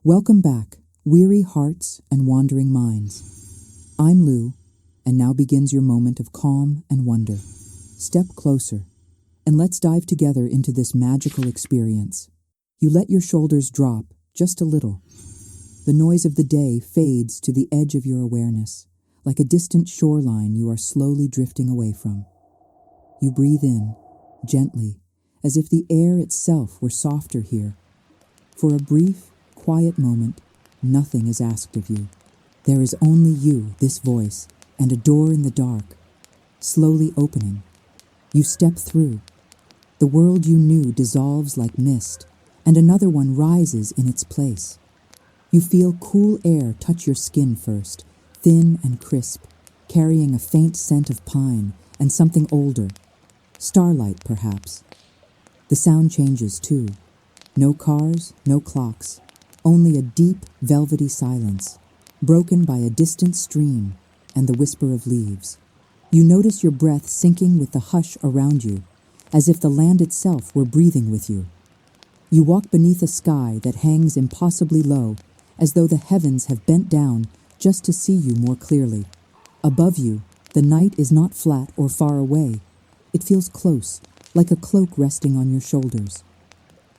Welcome back, weary hearts and wandering minds. I'm Lou, and now begins your moment of calm and wonder. Step closer, and let's dive together into this magical experience. You let your shoulders drop just a little. The noise of the day fades to the edge of your awareness, like a distant shoreline you are slowly drifting away from. You breathe in, gently, as if the air itself were softer here. For a brief, quiet moment, nothing is asked of you. There is only you, this voice, and a door in the dark, slowly opening. You step through. The world you knew dissolves like mist, and another one rises in its place. You feel cool air touch your skin first, thin and crisp, carrying a faint scent of pine and something older. Starlight, perhaps. The sound changes, too. No cars, no clocks. Only a deep, velvety silence, broken by a distant stream and the whisper of leaves. You notice your breath sinking with the hush around you, as if the land itself were breathing with you. You walk beneath a sky that hangs impossibly low, as though the heavens have bent down just to see you more clearly. Above you, the night is not flat or far away. It feels close, like a cloak resting on your shoulders.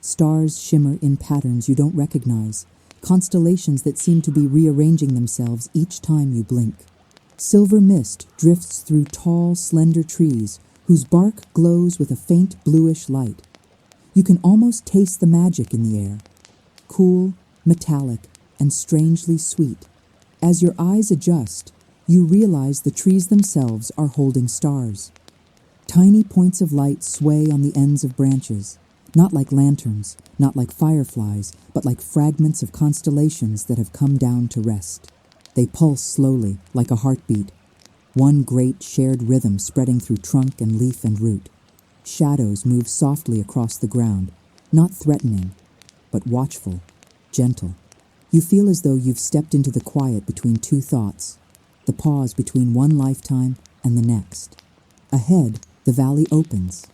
Stars shimmer in patterns you don't recognize, constellations that seem to be rearranging themselves each time you blink. Silver mist drifts through tall, slender trees whose bark glows with a faint bluish light. You can almost taste the magic in the air, cool, metallic, and strangely sweet. As your eyes adjust, you realize the trees themselves are holding stars. Tiny points of light sway on the ends of branches. Not like lanterns, not like fireflies, but like fragments of constellations that have come down to rest. They pulse slowly, like a heartbeat, one great shared rhythm spreading through trunk and leaf and root. Shadows move softly across the ground, not threatening, but watchful, gentle. You feel as though you've stepped into the quiet between two thoughts, the pause between one lifetime and the next. Ahead, the valley opens.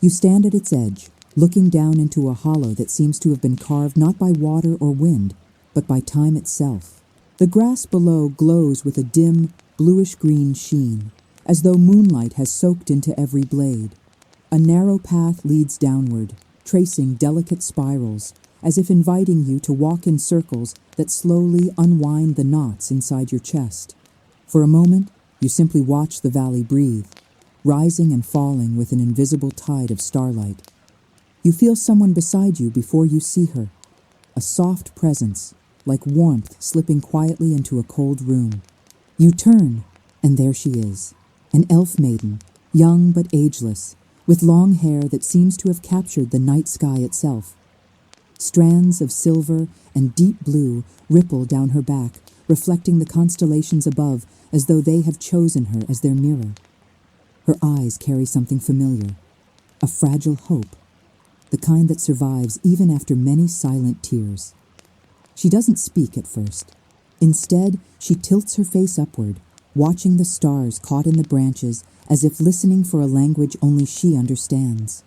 You stand at its edge, looking down into a hollow that seems to have been carved not by water or wind, but by time itself. The grass below glows with a dim, bluish-green sheen, as though moonlight has soaked into every blade. A narrow path leads downward, tracing delicate spirals, as if inviting you to walk in circles that slowly unwind the knots inside your chest. For a moment, you simply watch the valley breathe, rising and falling with an invisible tide of starlight. You feel someone beside you before you see her, a soft presence, like warmth slipping quietly into a cold room. You turn, and there she is, an elf maiden, young but ageless, with long hair that seems to have captured the night sky itself. Strands of silver and deep blue ripple down her back, reflecting the constellations above as though they have chosen her as their mirror. Her eyes carry something familiar, a fragile hope, the kind that survives even after many silent tears. She doesn't speak at first. Instead, she tilts her face upward, watching the stars caught in the branches as if listening for a language only she understands.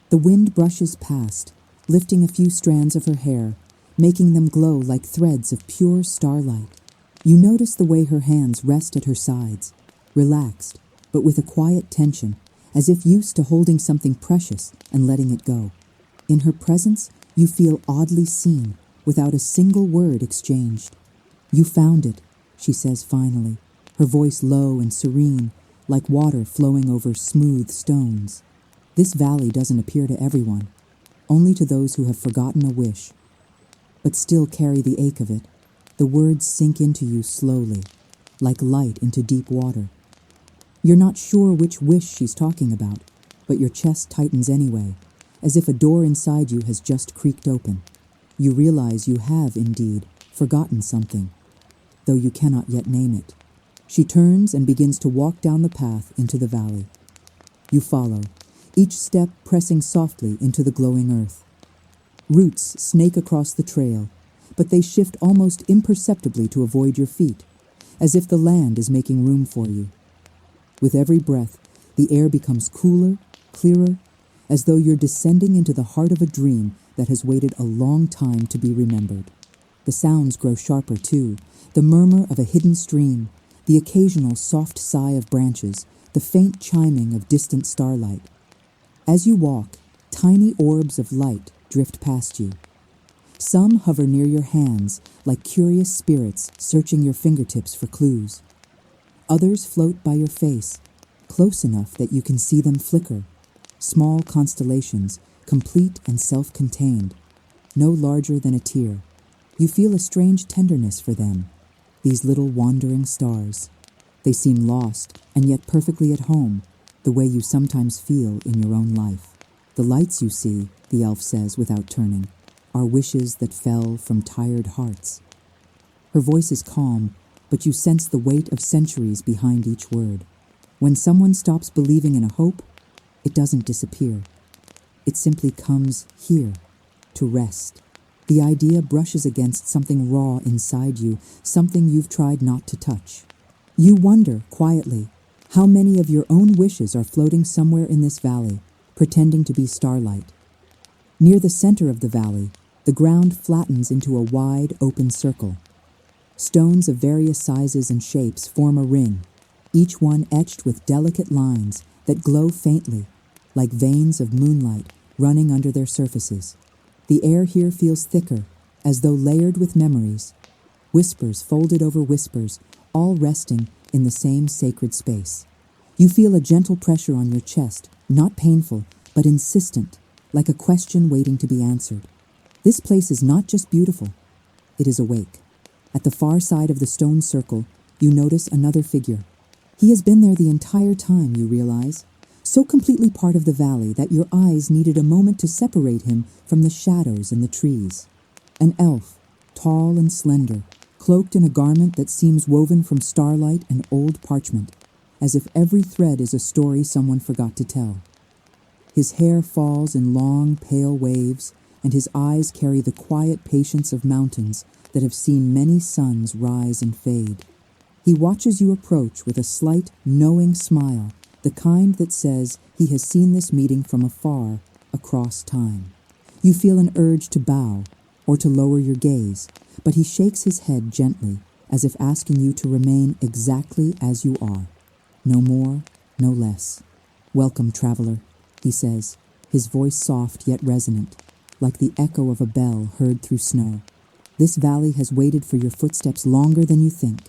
The wind brushes past, lifting a few strands of her hair, making them glow like threads of pure starlight. You notice the way her hands rest at her sides, relaxed, but with a quiet tension, as if used to holding something precious and letting it go. In her presence, you feel oddly seen, without a single word exchanged. "You found it," she says finally, her voice low and serene, like water flowing over smooth stones. This valley doesn't appear to everyone, only to those who have forgotten a wish, but still carry the ache of it. The words sink into you slowly, like light into deep water. You're not sure which wish she's talking about, but your chest tightens anyway, as if a door inside you has just creaked open. You realize you have, indeed, forgotten something, though you cannot yet name it. She turns and begins to walk down the path into the valley. You follow, each step pressing softly into the glowing earth. Roots snake across the trail, but they shift almost imperceptibly to avoid your feet, as if the land is making room for you. With every breath, the air becomes cooler, clearer, as though you're descending into the heart of a dream that has waited a long time to be remembered. The sounds grow sharper, too, the murmur of a hidden stream, the occasional soft sigh of branches, the faint chiming of distant starlight. As you walk, tiny orbs of light drift past you. Some hover near your hands like curious spirits searching your fingertips for clues. Others float by your face, close enough that you can see them flicker, small constellations, complete and self-contained, no larger than a tear. You feel a strange tenderness for them, these little wandering stars. They seem lost and yet perfectly at home, the way you sometimes feel in your own life. The lights you see, the elf says without turning, are wishes that fell from tired hearts. Her voice is calm, but you sense the weight of centuries behind each word. When someone stops believing in a hope, it doesn't disappear. It simply comes here, to rest. The idea brushes against something raw inside you, something you've tried not to touch. You wonder, quietly, how many of your own wishes are floating somewhere in this valley, pretending to be starlight. Near the center of the valley, the ground flattens into a wide, open circle. Stones of various sizes and shapes form a ring, each one etched with delicate lines that glow faintly, like veins of moonlight running under their surfaces. The air here feels thicker, as though layered with memories, whispers folded over whispers, all resting in the same sacred space. You feel a gentle pressure on your chest, not painful, but insistent, like a question waiting to be answered. This place is not just beautiful, it is awake. At the far side of the stone circle, you notice another figure. He has been there the entire time, you realize, so completely part of the valley that your eyes needed a moment to separate him from the shadows and the trees. An elf, tall and slender, cloaked in a garment that seems woven from starlight and old parchment, as if every thread is a story someone forgot to tell. His hair falls in long, pale waves, and his eyes carry the quiet patience of mountains that have seen many suns rise and fade. He watches you approach with a slight, knowing smile, the kind that says he has seen this meeting from afar, across time. You feel an urge to bow, or to lower your gaze, but he shakes his head gently, as if asking you to remain exactly as you are. No more, no less. Welcome, traveler, he says, his voice soft yet resonant, like the echo of a bell heard through snow. This valley has waited for your footsteps longer than you think.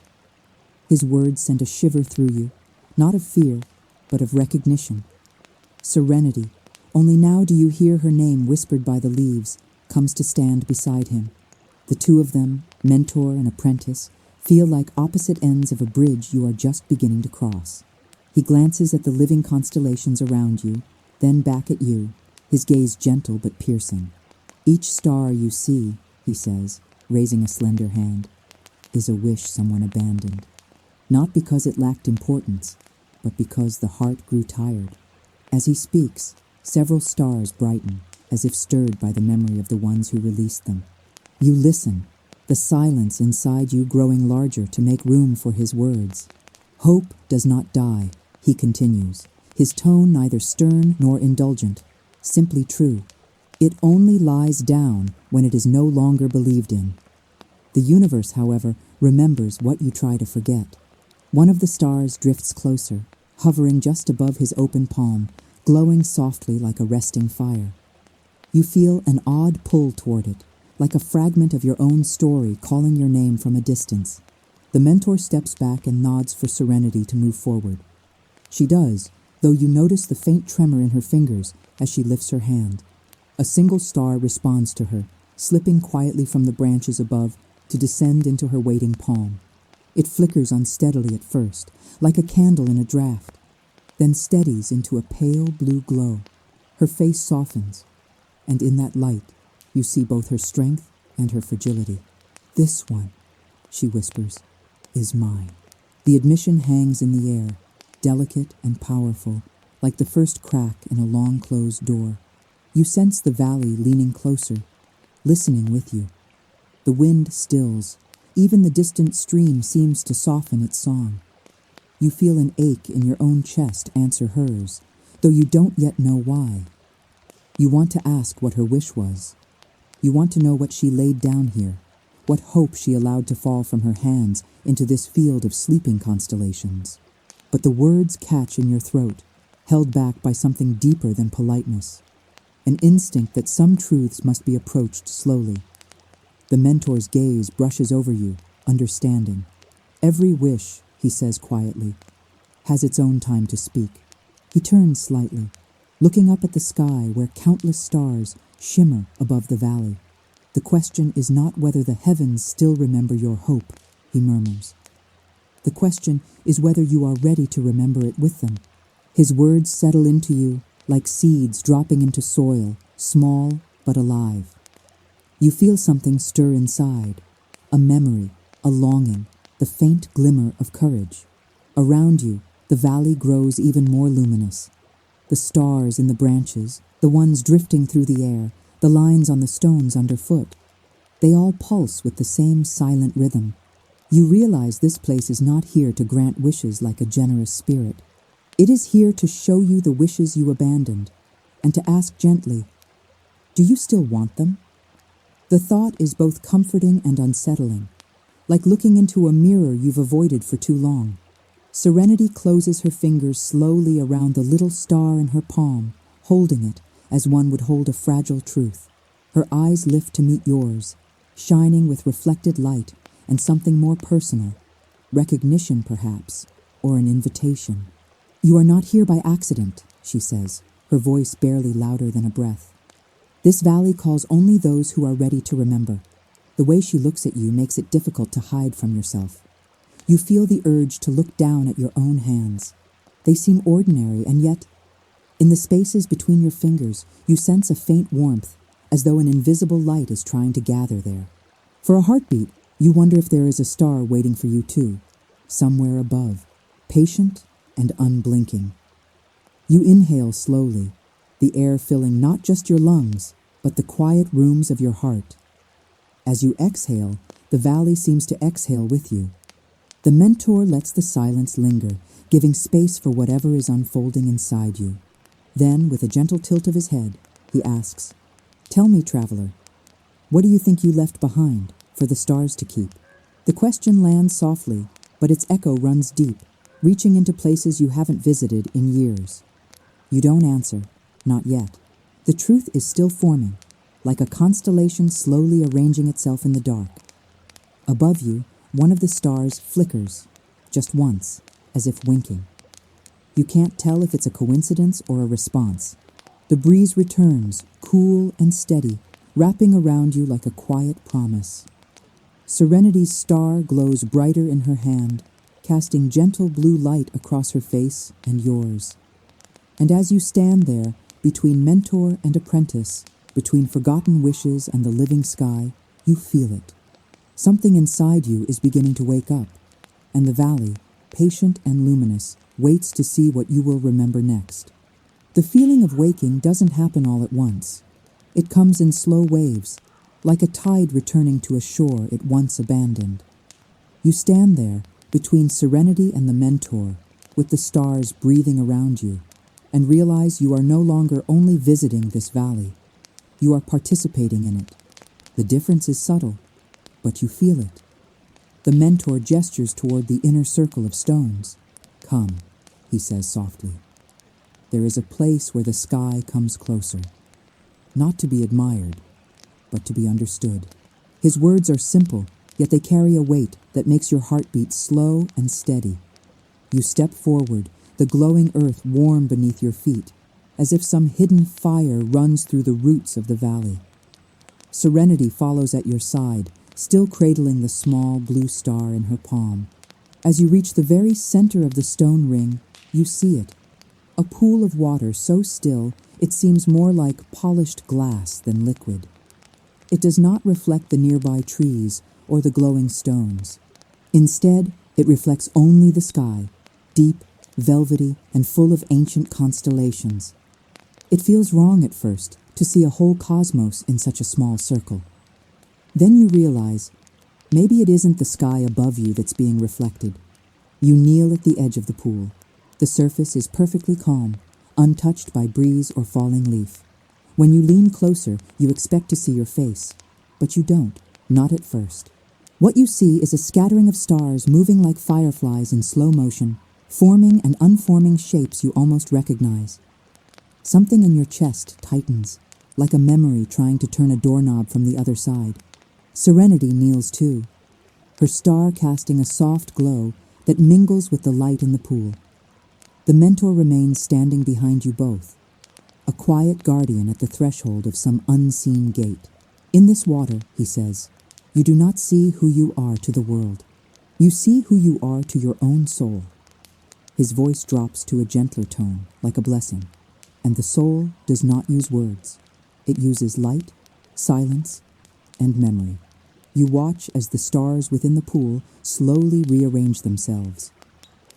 His words send a shiver through you, not of fear, but of recognition. Serenity, only now do you hear her name whispered by the leaves, comes to stand beside him. The two of them, mentor and apprentice, feel like opposite ends of a bridge you are just beginning to cross. He glances at the living constellations around you, then back at you, his gaze gentle but piercing. Each star you see, he says, raising a slender hand, is a wish someone abandoned. Not because it lacked importance, but because the heart grew tired. As he speaks, several stars brighten, as if stirred by the memory of the ones who released them. You listen, the silence inside you growing larger to make room for his words. Hope does not die, he continues, his tone neither stern nor indulgent, simply true. It only lies down when it is no longer believed in. The universe, however, remembers what you try to forget. One of the stars drifts closer, hovering just above his open palm, glowing softly like a resting fire. You feel an odd pull toward it, like a fragment of your own story calling your name from a distance. The mentor steps back and nods for Serenity to move forward. She does, though you notice the faint tremor in her fingers as she lifts her hand. A single star responds to her, slipping quietly from the branches above to descend into her waiting palm. It flickers unsteadily at first, like a candle in a draught, then steadies into a pale blue glow. Her face softens, and in that light, you see both her strength and her fragility. This one, she whispers, is mine. The admission hangs in the air, delicate and powerful, like the first crack in a long-closed door. You sense the valley leaning closer, listening with you. The The wind stills. Even the distant stream seems to soften its song. You feel an ache in your own chest answer hers, though you don't yet know why. You want to ask what her wish was. You want to know what she laid down here, what hope she allowed to fall from her hands into this field of sleeping constellations. But the words catch in your throat, held back by something deeper than politeness, an instinct that some truths must be approached slowly. The mentor's gaze brushes over you, understanding. Every wish, he says quietly, has its own time to speak. He turns slightly, looking up at the sky where countless stars shimmer above the valley. The question is not whether the heavens still remember your hope, he murmurs. The question is whether you are ready to remember it with them. His words settle into you like seeds dropping into soil, small but alive. You feel something stir inside, a memory, a longing, the faint glimmer of courage. Around you, the valley grows even more luminous. The stars in the branches, the ones drifting through the air, the lines on the stones underfoot, they all pulse with the same silent rhythm. You realize this place is not here to grant wishes like a generous spirit. It is here to show you the wishes you abandoned, and to ask gently, do you still want them? The thought is both comforting and unsettling, like looking into a mirror you've avoided for too long. Serenity closes her fingers slowly around the little star in her palm, holding it as one would hold a fragile truth. Her eyes lift to meet yours, shining with reflected light and something more personal, recognition perhaps, or an invitation. You are not here by accident, she says, her voice barely louder than a breath. This valley calls only those who are ready to remember. The way she looks at you makes it difficult to hide from yourself. You feel the urge to look down at your own hands. They seem ordinary, and yet, in the spaces between your fingers, you sense a faint warmth, as though an invisible light is trying to gather there. For a heartbeat, you wonder if there is a star waiting for you too, somewhere above, patient and unblinking. You inhale slowly, the air filling not just your lungs, but the quiet rooms of your heart. As you exhale, the valley seems to exhale with you. The mentor lets the silence linger, giving space for whatever is unfolding inside you. Then, with a gentle tilt of his head, he asks, "Tell me, traveler, what do you think you left behind for the stars to keep?" The question lands softly, but its echo runs deep, reaching into places you haven't visited in years. You don't answer, not yet. The truth is still forming, like a constellation slowly arranging itself in the dark. Above you, one of the stars flickers, just once, as if winking. You can't tell if it's a coincidence or a response. The breeze returns, cool and steady, wrapping around you like a quiet promise. Serenity's star glows brighter in her hand, casting gentle blue light across her face and yours. And as you stand there, between mentor and apprentice, between forgotten wishes and the living sky, you feel it. Something inside you is beginning to wake up, and the valley, patient and luminous, waits to see what you will remember next. The feeling of waking doesn't happen all at once. It comes in slow waves, like a tide returning to a shore it once abandoned. You stand there, between serenity and the mentor, with the stars breathing around you, and realize you are no longer only visiting this valley. You are participating in it. The difference is subtle, but you feel it. The mentor gestures toward the inner circle of stones. "Come," he says softly. There is a place where the sky comes closer, not to be admired, but to be understood. His words are simple, yet they carry a weight that makes your heart beat slow and steady. You step forward, the glowing earth warm beneath your feet, as if some hidden fire runs through the roots of the valley. Serenity follows at your side, still cradling the small blue star in her palm. As you reach the very center of the stone ring, you see it. A pool of water so still it seems more like polished glass than liquid. It does not reflect the nearby trees or the glowing stones. Instead, it reflects only the sky, deep, velvety, and full of ancient constellations. It feels wrong at first to see a whole cosmos in such a small circle. Then you realize, maybe it isn't the sky above you that's being reflected. You kneel at the edge of the pool. The surface is perfectly calm, untouched by breeze or falling leaf. When you lean closer, you expect to see your face, but you don't, not at first. What you see is a scattering of stars moving like fireflies in slow motion, forming and unforming shapes you almost recognize. Something in your chest tightens, like a memory trying to turn a doorknob from the other side. Serenity kneels too, her star casting a soft glow that mingles with the light in the pool. The mentor remains standing behind you both, a quiet guardian at the threshold of some unseen gate. In this water, he says, you do not see who you are to the world. You see who you are to your own soul. His voice drops to a gentler tone, like a blessing, and the soul does not use words. It uses light, silence, and memory. You watch as the stars within the pool slowly rearrange themselves.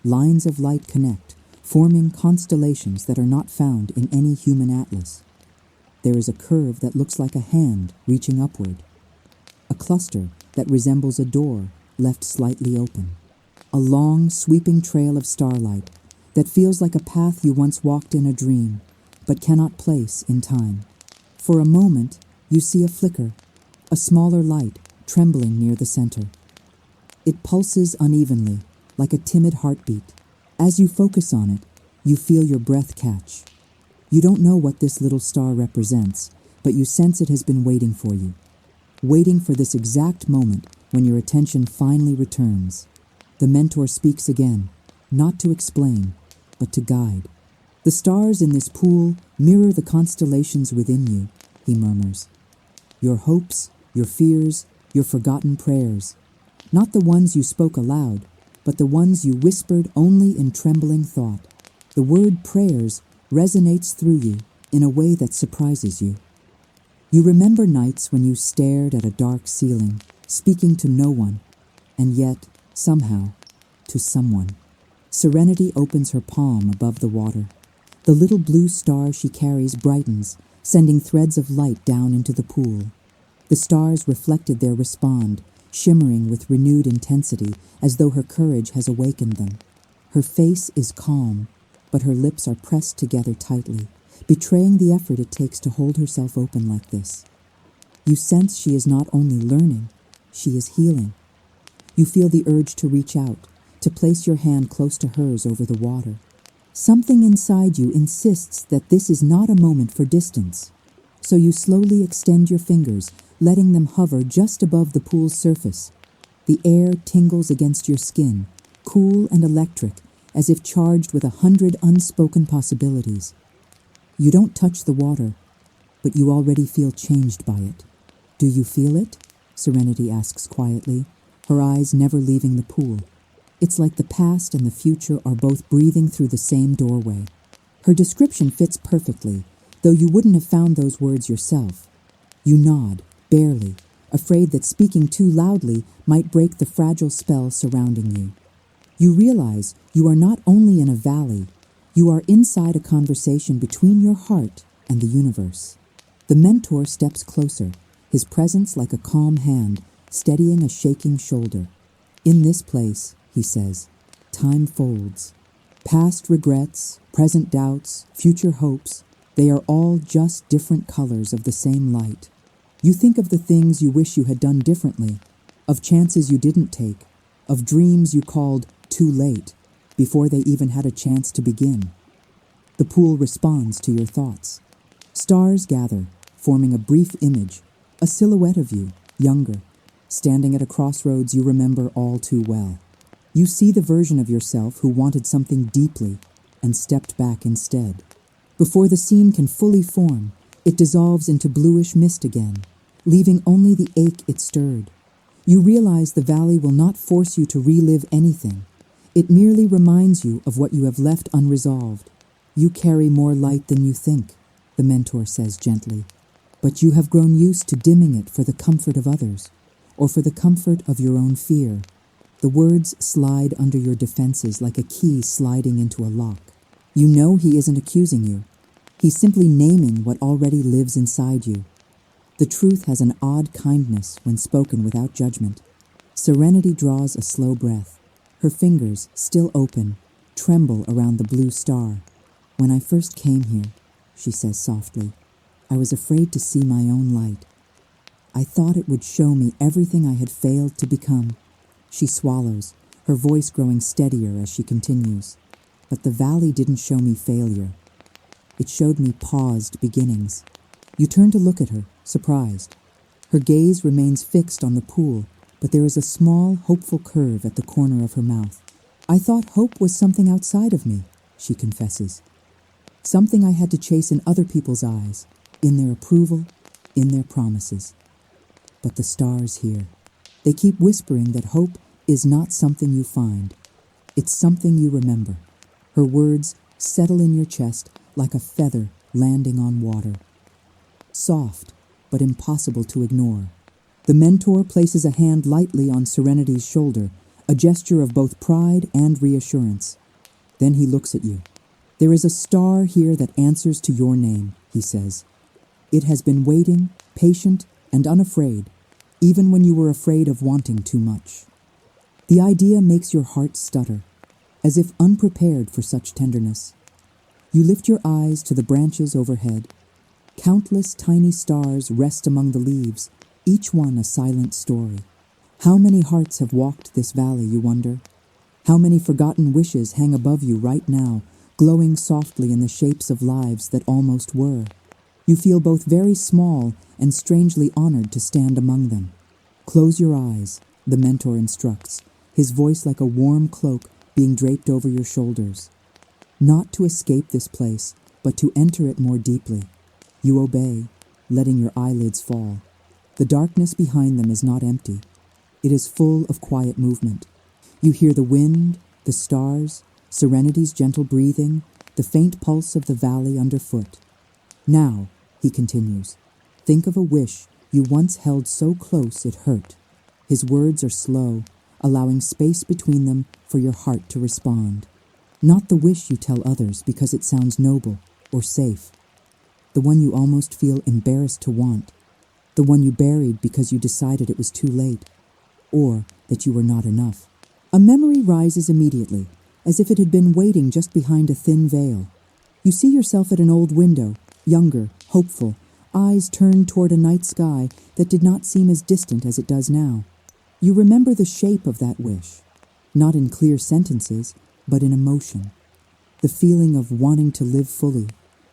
Lines of light connect, forming constellations that are not found in any human atlas. There is a curve that looks like a hand reaching upward, a cluster that resembles a door left slightly open, a long, sweeping trail of starlight that feels like a path you once walked in a dream, but cannot place in time. For a moment, you see a flicker, a smaller light trembling near the center. It pulses unevenly, like a timid heartbeat. As you focus on it, you feel your breath catch. You don't know what this little star represents, but you sense it has been waiting for you, waiting for this exact moment when your attention finally returns. The mentor speaks again, not to explain, but to guide. The stars in this pool mirror the constellations within you, he murmurs. Your hopes, your fears, your forgotten prayers. Not the ones you spoke aloud, but the ones you whispered only in trembling thought. The word prayers resonates through you in a way that surprises you. You remember nights when you stared at a dark ceiling, speaking to no one, and yet, somehow, to someone. Serenity opens her palm above the water. The little blue star she carries brightens, sending threads of light down into the pool. The stars reflected there respond, shimmering with renewed intensity as though her courage has awakened them. Her face is calm, but her lips are pressed together tightly, betraying the effort it takes to hold herself open like this. You sense she is not only learning, she is healing. You feel the urge to reach out, to place your hand close to hers over the water. Something inside you insists that this is not a moment for distance. So you slowly extend your fingers, letting them hover just above the pool's surface. The air tingles against your skin, cool and electric, as if charged with 100 unspoken possibilities. You don't touch the water, but you already feel changed by it. Do you feel it? Serenity asks quietly, her eyes never leaving the pool. It's like the past and the future are both breathing through the same doorway. Her description fits perfectly, though you wouldn't have found those words yourself. You nod, barely, afraid that speaking too loudly might break the fragile spell surrounding you. You realize you are not only in a valley, you are inside a conversation between your heart and the universe. The mentor steps closer, his presence like a calm hand, steadying a shaking shoulder. In this place, he says, time folds. Past regrets, present doubts, future hopes, they are all just different colors of the same light. You think of the things you wish you had done differently, of chances you didn't take, of dreams you called too late, before they even had a chance to begin. The pool responds to your thoughts. Stars gather, forming a brief image, a silhouette of you, younger, standing at a crossroads you remember all too well. You see the version of yourself who wanted something deeply and stepped back instead. Before the scene can fully form, it dissolves into bluish mist again, leaving only the ache it stirred. You realize the valley will not force you to relive anything. It merely reminds you of what you have left unresolved. You carry more light than you think, the mentor says gently, but you have grown used to dimming it for the comfort of others, or for the comfort of your own fear. The words slide under your defenses like a key sliding into a lock. You know he isn't accusing you. He's simply naming what already lives inside you. The The truth has an odd kindness when spoken without judgment. Serenity draws a slow breath. Her fingers, still open, tremble around the blue star. When I first came here, she says softly, I was afraid to see my own light. I thought it would show me everything I had failed to become. She swallows, her voice growing steadier as she continues. But the valley didn't show me failure. It showed me paused beginnings. You turn to look at her, surprised. Her gaze remains fixed on the pool, but there is a small, hopeful curve at the corner of her mouth. I thought hope was something outside of me, she confesses. Something I had to chase in other people's eyes, in their approval, in their promises. But the stars here, they keep whispering that hope is not something you find. It's something you remember. Her words settle in your chest like a feather landing on water. Soft, but impossible to ignore. The mentor places a hand lightly on Serenity's shoulder, a gesture of both pride and reassurance. Then he looks at you. There is a star here that answers to your name, he says. It has been waiting, patient, and unafraid, even when you were afraid of wanting too much. The idea makes your heart stutter, as if unprepared for such tenderness. You lift your eyes to the branches overhead. Countless tiny stars rest among the leaves, each one a silent story. How many hearts have walked this valley, you wonder? How many forgotten wishes hang above you right now, glowing softly in the shapes of lives that almost were? You feel both very small and strangely honored to stand among them. Close your eyes, the mentor instructs, his voice like a warm cloak being draped over your shoulders. Not to escape this place, but to enter it more deeply. You obey, letting your eyelids fall. The darkness behind them is not empty. It is full of quiet movement. You hear the wind, the stars, Serenity's gentle breathing, the faint pulse of the valley underfoot. Now, he continues, think of a wish you once held so close it hurt. His words are slow, allowing space between them for your heart to respond. Not the wish you tell others because it sounds noble or safe. The one you almost feel embarrassed to want. The one you buried because you decided it was too late, or that you were not enough. A memory rises immediately, as if it had been waiting just behind a thin veil. You see yourself at an old window, younger, hopeful, eyes turned toward a night sky that did not seem as distant as it does now. You remember the shape of that wish, not in clear sentences, but in emotion. The feeling of wanting to live fully,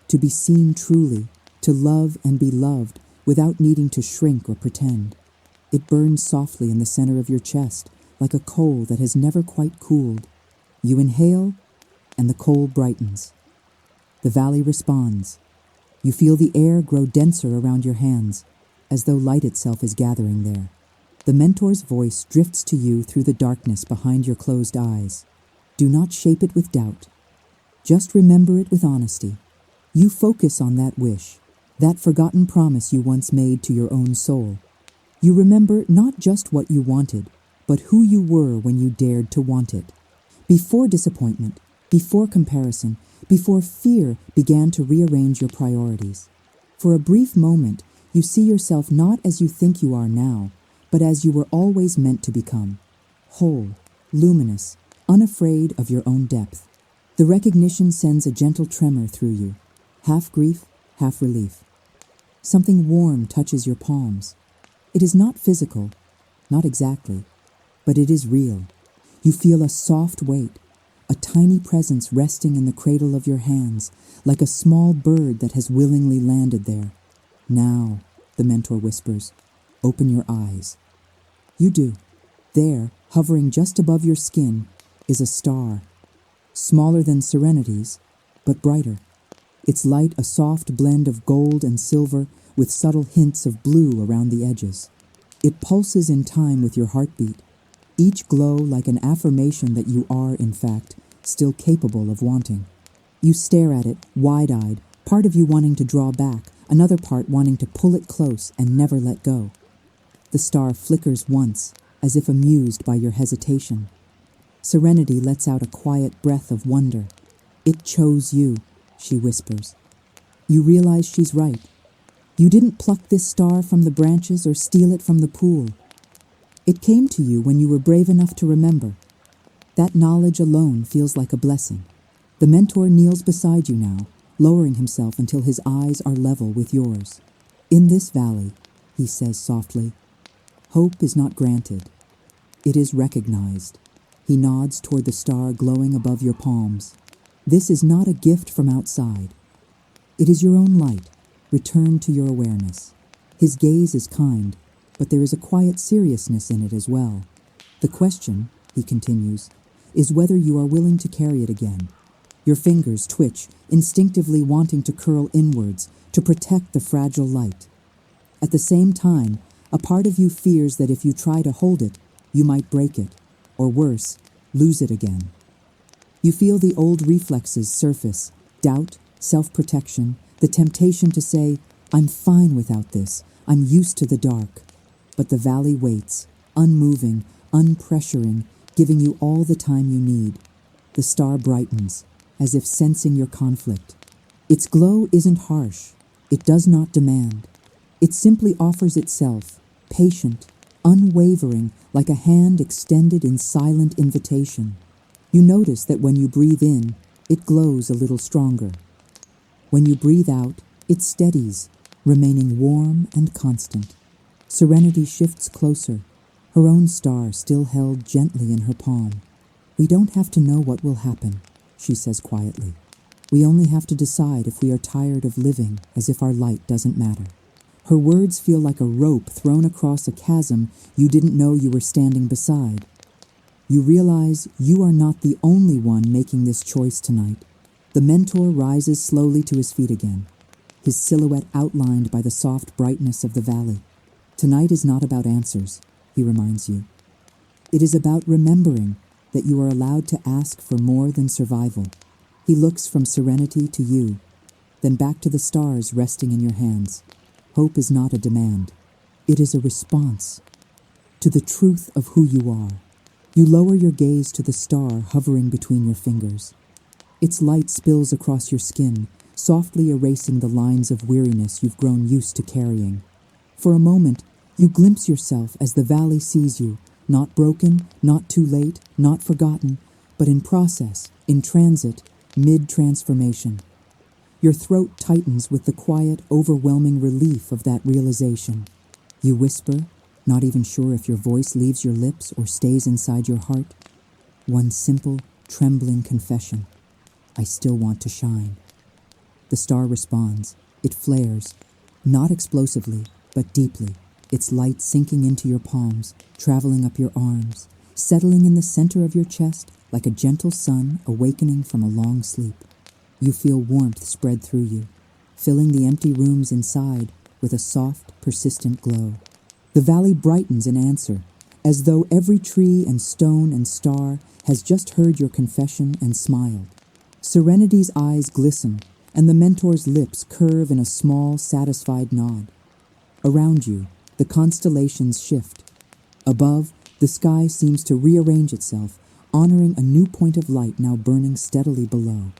to be seen truly, to love and be loved without needing to shrink or pretend. It burns softly in the center of your chest, like a coal that has never quite cooled. You inhale, and the coal brightens. The valley responds. You feel the air grow denser around your hands, as though light itself is gathering there. The mentor's voice drifts to you through the darkness behind your closed eyes. Do not shape it with doubt. Just remember it with honesty. You focus on that wish, that forgotten promise you once made to your own soul. You remember not just what you wanted, but who you were when you dared to want it. Before disappointment, before comparison, before fear began to rearrange your priorities. For a brief moment, you see yourself not as you think you are now, but as you were always meant to become. Whole, luminous, unafraid of your own depth. The recognition sends a gentle tremor through you, half grief, half relief. Something warm touches your palms. It is not physical, not exactly, but it is real. You feel a soft weight, a tiny presence resting in the cradle of your hands, like a small bird that has willingly landed there. Now, the mentor whispers, open your eyes. You do. There, hovering just above your skin, is a star. Smaller than Serenity's, but brighter. Its light a soft blend of gold and silver with subtle hints of blue around the edges. It pulses in time with your heartbeat, each glow like an affirmation that you are, in fact, still capable of wanting. You stare at it, wide-eyed, part of you wanting to draw back, another part wanting to pull it close and never let go. The star flickers once, as if amused by your hesitation. Serenity lets out a quiet breath of wonder. It chose you, she whispers. You realize she's right. You didn't pluck this star from the branches or steal it from the pool. It came to you when you were brave enough to remember. That knowledge alone feels like a blessing. The mentor kneels beside you now, lowering himself until his eyes are level with yours. In this valley, he says softly, hope is not granted. It is recognized. He nods toward the star glowing above your palms. This is not a gift from outside. It is your own light, returned to your awareness. His gaze is kind, but there is a quiet seriousness in it as well. The question, he continues, is whether you are willing to carry it again. Your fingers twitch, instinctively wanting to curl inwards to protect the fragile light. At the same time, a part of you fears that if you try to hold it, you might break it, or worse, lose it again. You feel the old reflexes surface, doubt, self-protection, the temptation to say, I'm fine without this, I'm used to the dark. But the valley waits, unmoving, unpressuring, giving you all the time you need. The star brightens, as if sensing your conflict. Its glow isn't harsh. It does not demand. It simply offers itself, patient, unwavering, like a hand extended in silent invitation. You notice that when you breathe in, it glows a little stronger. When you breathe out, it steadies, remaining warm and constant. Serenity shifts closer, her own star still held gently in her palm. We don't have to know what will happen, she says quietly. We only have to decide if we are tired of living as if our light doesn't matter. Her words feel like a rope thrown across a chasm you didn't know you were standing beside. You realize you are not the only one making this choice tonight. The mentor rises slowly to his feet again, his silhouette outlined by the soft brightness of the valley. Tonight is not about answers, he reminds you. It is about remembering that you are allowed to ask for more than survival. He looks from serenity to you, then back to the stars resting in your hands. Hope is not a demand. It is a response to the truth of who you are. You lower your gaze to the star hovering between your fingers. Its light spills across your skin, softly erasing the lines of weariness you've grown used to carrying. For a moment, you glimpse yourself as the valley sees you, not broken, not too late, not forgotten, but in process, in transit, mid-transformation. Your throat tightens with the quiet, overwhelming relief of that realization. You whisper, not even sure if your voice leaves your lips or stays inside your heart. One simple, trembling confession. I still want to shine. The star responds. It flares, not explosively, but deeply, its light sinking into your palms, traveling up your arms, settling in the center of your chest like a gentle sun awakening from a long sleep. You feel warmth spread through you, filling the empty rooms inside with a soft, persistent glow. The valley brightens in answer, as though every tree and stone and star has just heard your confession and smiled. Serenity's eyes glisten, and the mentor's lips curve in a small, satisfied nod. Around you, the constellations shift. Above, the sky seems to rearrange itself, honoring a new point of light now burning steadily below.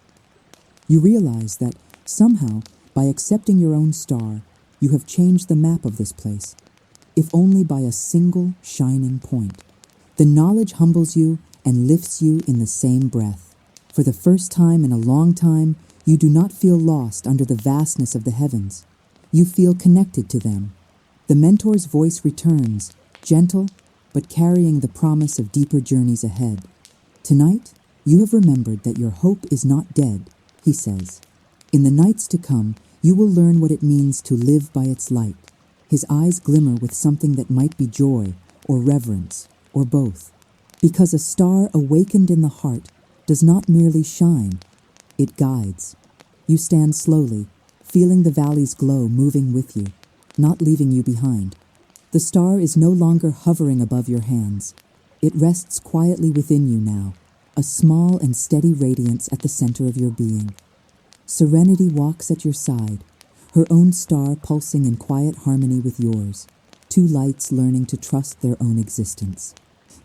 You realize that, somehow, by accepting your own star, you have changed the map of this place, if only by a single shining point. The knowledge humbles you and lifts you in the same breath. For the first time in a long time, you do not feel lost under the vastness of the heavens. You feel connected to them. The mentor's voice returns, gentle, but carrying the promise of deeper journeys ahead. Tonight, you have remembered that your hope is not dead, he says. In the nights to come, you will learn what it means to live by its light. His eyes glimmer with something that might be joy, or reverence, or both. Because a star awakened in the heart does not merely shine, it guides. You stand slowly, feeling the valley's glow moving with you, not leaving you behind. The star is no longer hovering above your hands. It rests quietly within you now, a small and steady radiance at the center of your being. Serenity walks at your side, her own star pulsing in quiet harmony with yours, two lights learning to trust their own existence.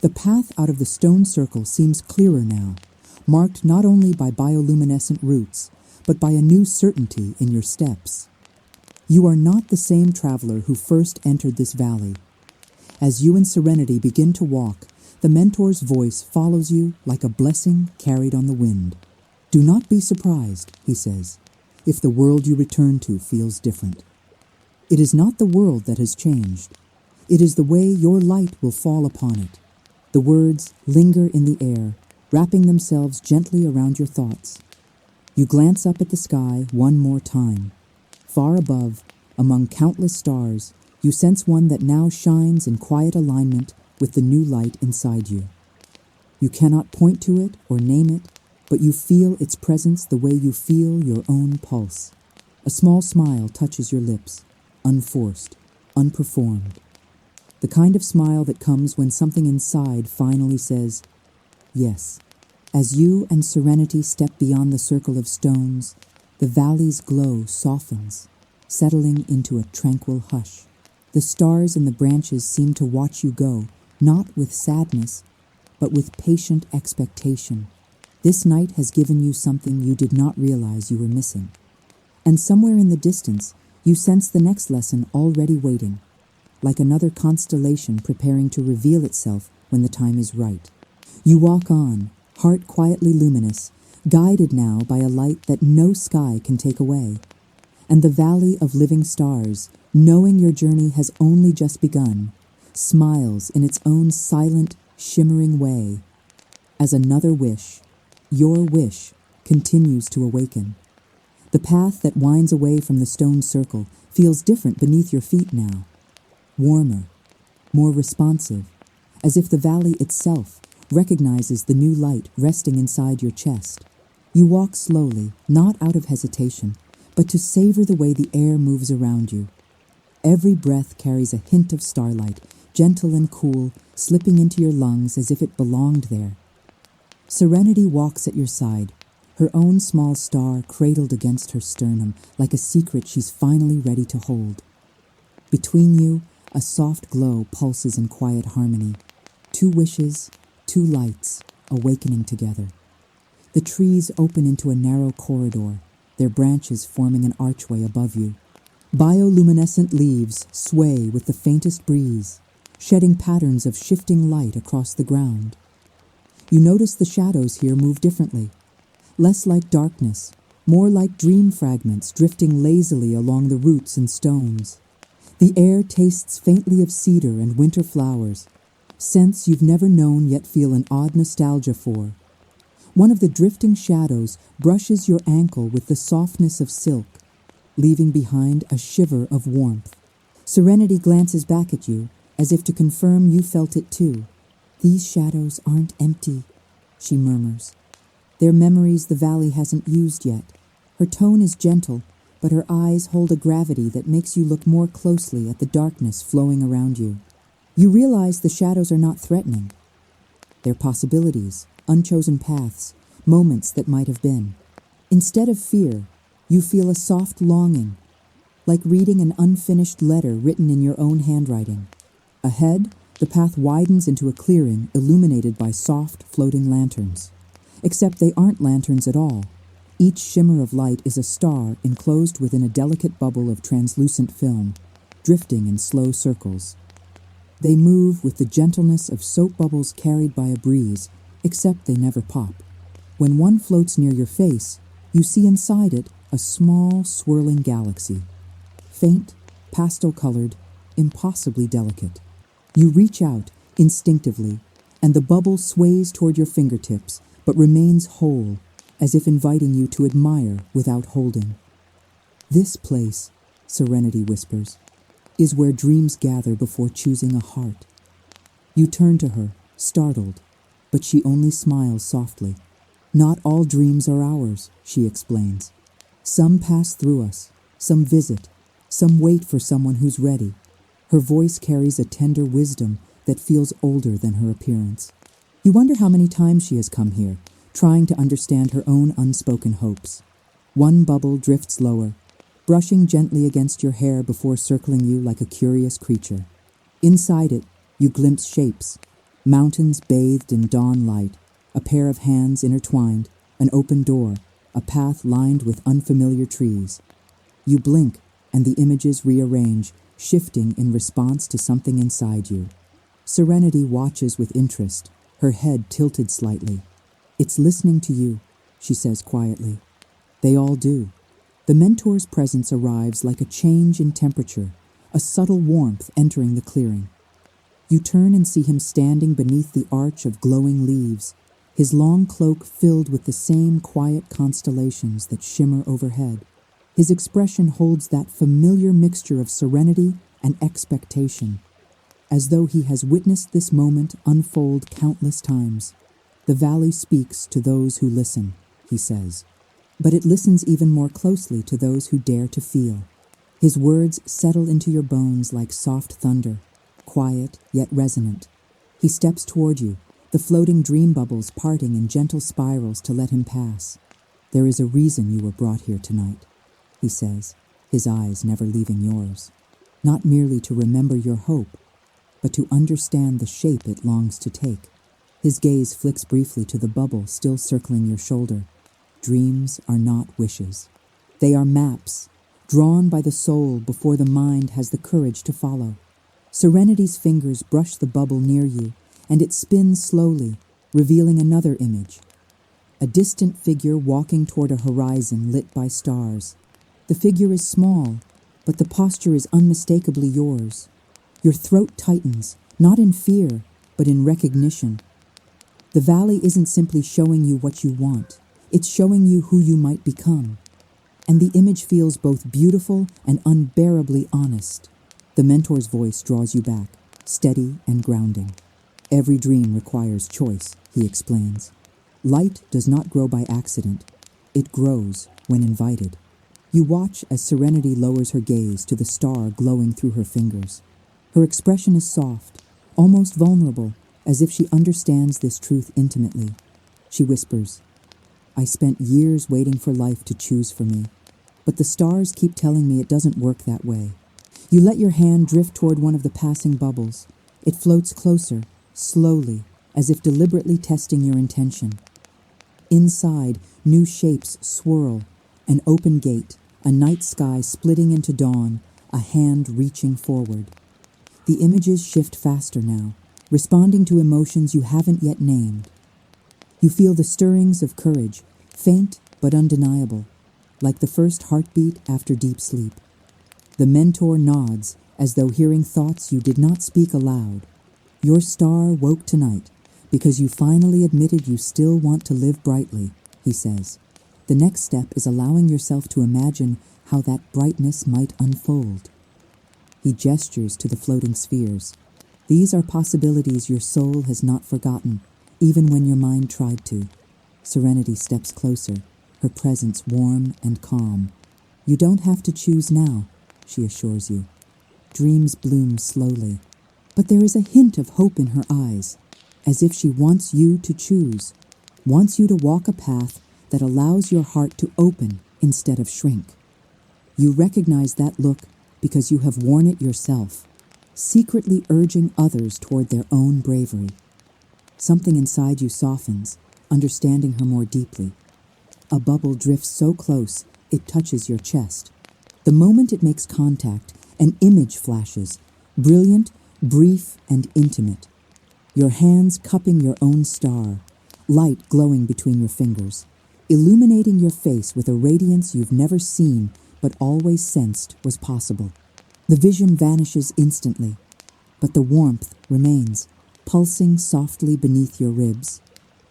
The path out of the stone circle seems clearer now, marked not only by bioluminescent roots, but by a new certainty in your steps. You are not the same traveler who first entered this valley. As you and Serenity begin to walk, the mentor's voice follows you like a blessing carried on the wind. Do not be surprised, he says, if the world you return to feels different. It is not the world that has changed. It is the way your light will fall upon it. The words linger in the air, wrapping themselves gently around your thoughts. You glance up at the sky one more time. Far above, among countless stars, you sense one that now shines in quiet alignment with the new light inside you. You cannot point to it or name it, but you feel its presence the way you feel your own pulse. A small smile touches your lips, unforced, unperformed. The kind of smile that comes when something inside finally says, yes. As you and Serenity step beyond the circle of stones, the valley's glow softens, settling into a tranquil hush. The stars in the branches seem to watch you go, not with sadness, but with patient expectation. This night has given you something you did not realize you were missing. And somewhere in the distance, you sense the next lesson already waiting, like another constellation preparing to reveal itself when the time is right. You walk on, heart quietly luminous, guided now by a light that no sky can take away. And the valley of living stars, knowing your journey has only just begun, smiles in its own silent, shimmering way. As another wish, your wish, continues to awaken. The path that winds away from the stone circle feels different beneath your feet now. Warmer, more responsive, as if the valley itself recognizes the new light resting inside your chest. You walk slowly, not out of hesitation, but to savor the way the air moves around you. Every breath carries a hint of starlight, gentle and cool, slipping into your lungs as if it belonged there. Serenity walks at your side, her own small star cradled against her sternum like a secret she's finally ready to hold. Between you, a soft glow pulses in quiet harmony. Two wishes, two lights, awakening together. The trees open into a narrow corridor, their branches forming an archway above you. Bioluminescent leaves sway with the faintest breeze, shedding patterns of shifting light across the ground. You notice the shadows here move differently, less like darkness, more like dream fragments drifting lazily along the roots and stones. The air tastes faintly of cedar and winter flowers, scents you've never known yet feel an odd nostalgia for. One of the drifting shadows brushes your ankle with the softness of silk, leaving behind a shiver of warmth. Serenity glances back at you, as if to confirm you felt it too. These shadows aren't empty, she murmurs. They're memories the valley hasn't used yet. Her tone is gentle, but her eyes hold a gravity that makes you look more closely at the darkness flowing around you. You realize the shadows are not threatening. They're possibilities, unchosen paths, moments that might have been. Instead of fear, you feel a soft longing, like reading an unfinished letter written in your own handwriting. Ahead, the path widens into a clearing illuminated by soft, floating lanterns. Except they aren't lanterns at all. Each shimmer of light is a star enclosed within a delicate bubble of translucent film, drifting in slow circles. They move with the gentleness of soap bubbles carried by a breeze, except they never pop. When one floats near your face, you see inside it a small, swirling galaxy. Faint, pastel-colored, impossibly delicate. You reach out, instinctively, and the bubble sways toward your fingertips, but remains whole, as if inviting you to admire without holding. This place, Serenity whispers, is where dreams gather before choosing a heart. You turn to her, startled, but she only smiles softly. Not all dreams are ours, she explains. Some pass through us, some visit, some wait for someone who's ready. Her voice carries a tender wisdom that feels older than her appearance. You wonder how many times she has come here, trying to understand her own unspoken hopes. One bubble drifts lower, brushing gently against your hair before circling you like a curious creature. Inside it, you glimpse shapes, mountains bathed in dawn light, a pair of hands intertwined, an open door, a path lined with unfamiliar trees. You blink, and the images rearrange, shifting in response to something inside you. Serenity watches with interest, her head tilted slightly. "It's listening to you," she says quietly. They all do. The mentor's presence arrives like a change in temperature, a subtle warmth entering the clearing. You turn and see him standing beneath the arch of glowing leaves, his long cloak filled with the same quiet constellations that shimmer overhead. His expression holds that familiar mixture of serenity and expectation, as though he has witnessed this moment unfold countless times. "The valley speaks to those who listen," he says, "but it listens even more closely to those who dare to feel." His words settle into your bones like soft thunder, quiet yet resonant. He steps toward you, the floating dream bubbles parting in gentle spirals to let him pass. "There is a reason you were brought here tonight," he says, his eyes never leaving yours. "Not merely to remember your hope, but to understand the shape it longs to take." His gaze flicks briefly to the bubble still circling your shoulder. Dreams are not wishes. They are maps, drawn by the soul before the mind has the courage to follow. Serenity's fingers brush the bubble near you, and it spins slowly, revealing another image. A distant figure walking toward a horizon lit by stars. The figure is small, but the posture is unmistakably yours. Your throat tightens, not in fear, but in recognition. The valley isn't simply showing you what you want, it's showing you who you might become. And the image feels both beautiful and unbearably honest. The mentor's voice draws you back, steady and grounding. "Every dream requires choice," he explains. "Light does not grow by accident. It grows when invited." You watch as Serenity lowers her gaze to the star glowing through her fingers. Her expression is soft, almost vulnerable, as if she understands this truth intimately. She whispers, "I spent years waiting for life to choose for me, but the stars keep telling me it doesn't work that way." You let your hand drift toward one of the passing bubbles. It floats closer, slowly, as if deliberately testing your intention. Inside, new shapes swirl, an open gate, a night sky splitting into dawn, a hand reaching forward. The images shift faster now, responding to emotions you haven't yet named. You feel the stirrings of courage, faint but undeniable, like the first heartbeat after deep sleep. The mentor nods, as though hearing thoughts you did not speak aloud. "Your star woke tonight because you finally admitted you still want to live brightly," he says. "The next step is allowing yourself to imagine how that brightness might unfold." He gestures to the floating spheres. "These are possibilities your soul has not forgotten, even when your mind tried to." Serenity steps closer, her presence warm and calm. "You don't have to choose now," she assures you. Dreams bloom slowly, but there is a hint of hope in her eyes, as if she wants you to choose, wants you to walk a path that allows your heart to open instead of shrink. You recognize that look because you have worn it yourself, secretly urging others toward their own bravery. Something inside you softens, understanding her more deeply. A bubble drifts so close it touches your chest. The moment it makes contact, an image flashes, brilliant, brief, and intimate. Your hands cupping your own star, light glowing between your fingers, illuminating your face with a radiance you've never seen but always sensed was possible. The vision vanishes instantly, but the warmth remains, pulsing softly beneath your ribs.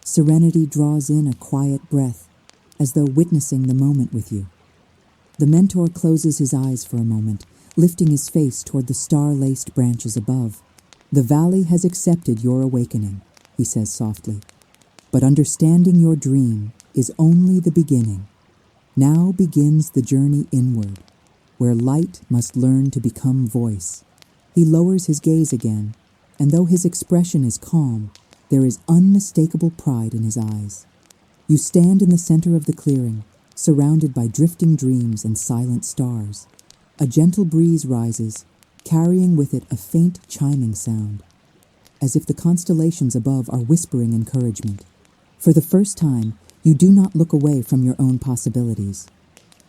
Serenity draws in a quiet breath, as though witnessing the moment with you. The mentor closes his eyes for a moment, lifting his face toward the star-laced branches above. "The valley has accepted your awakening," he says softly. "But understanding your dream is only the beginning. Now begins the journey inward, where light must learn to become voice." He lowers his gaze again, and though his expression is calm, there is unmistakable pride in his eyes. You stand in the center of the clearing, surrounded by drifting dreams and silent stars. A gentle breeze rises, carrying with it a faint chiming sound, as if the constellations above are whispering encouragement. For the first time, you do not look away from your own possibilities.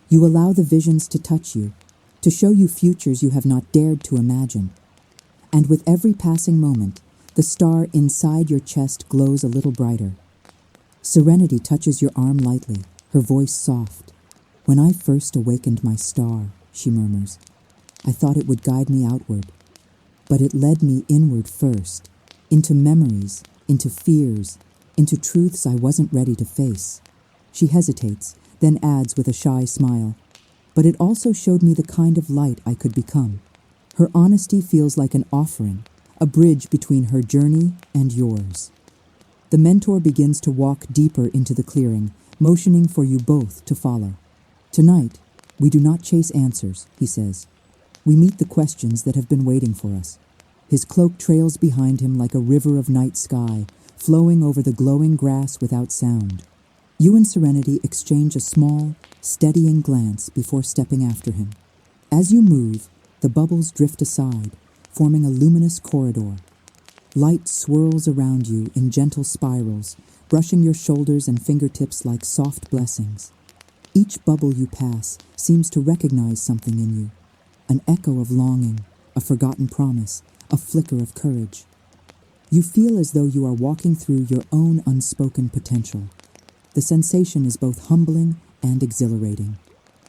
You allow the visions to touch you, to show you futures you have not dared to imagine. And with every passing moment, the star inside your chest glows a little brighter. Serenity touches your arm lightly, her voice soft. "When I first awakened my star," she murmurs, "I thought it would guide me outward. But it led me inward first, into memories, into fears, into truths I wasn't ready to face." She hesitates, then adds with a shy smile, "But it also showed me the kind of light I could become." Her honesty feels like an offering, a bridge between her journey and yours. The mentor begins to walk deeper into the clearing, motioning for you both to follow. "Tonight, we do not chase answers," he says. "We meet the questions that have been waiting for us." His cloak trails behind him like a river of night sky, flowing over the glowing grass without sound. You and Serenity exchange a small, steadying glance before stepping after him. As you move, the bubbles drift aside, forming a luminous corridor. Light swirls around you in gentle spirals, brushing your shoulders and fingertips like soft blessings. Each bubble you pass seems to recognize something in you, an echo of longing, a forgotten promise, a flicker of courage. You feel as though you are walking through your own unspoken potential. The sensation is both humbling and exhilarating.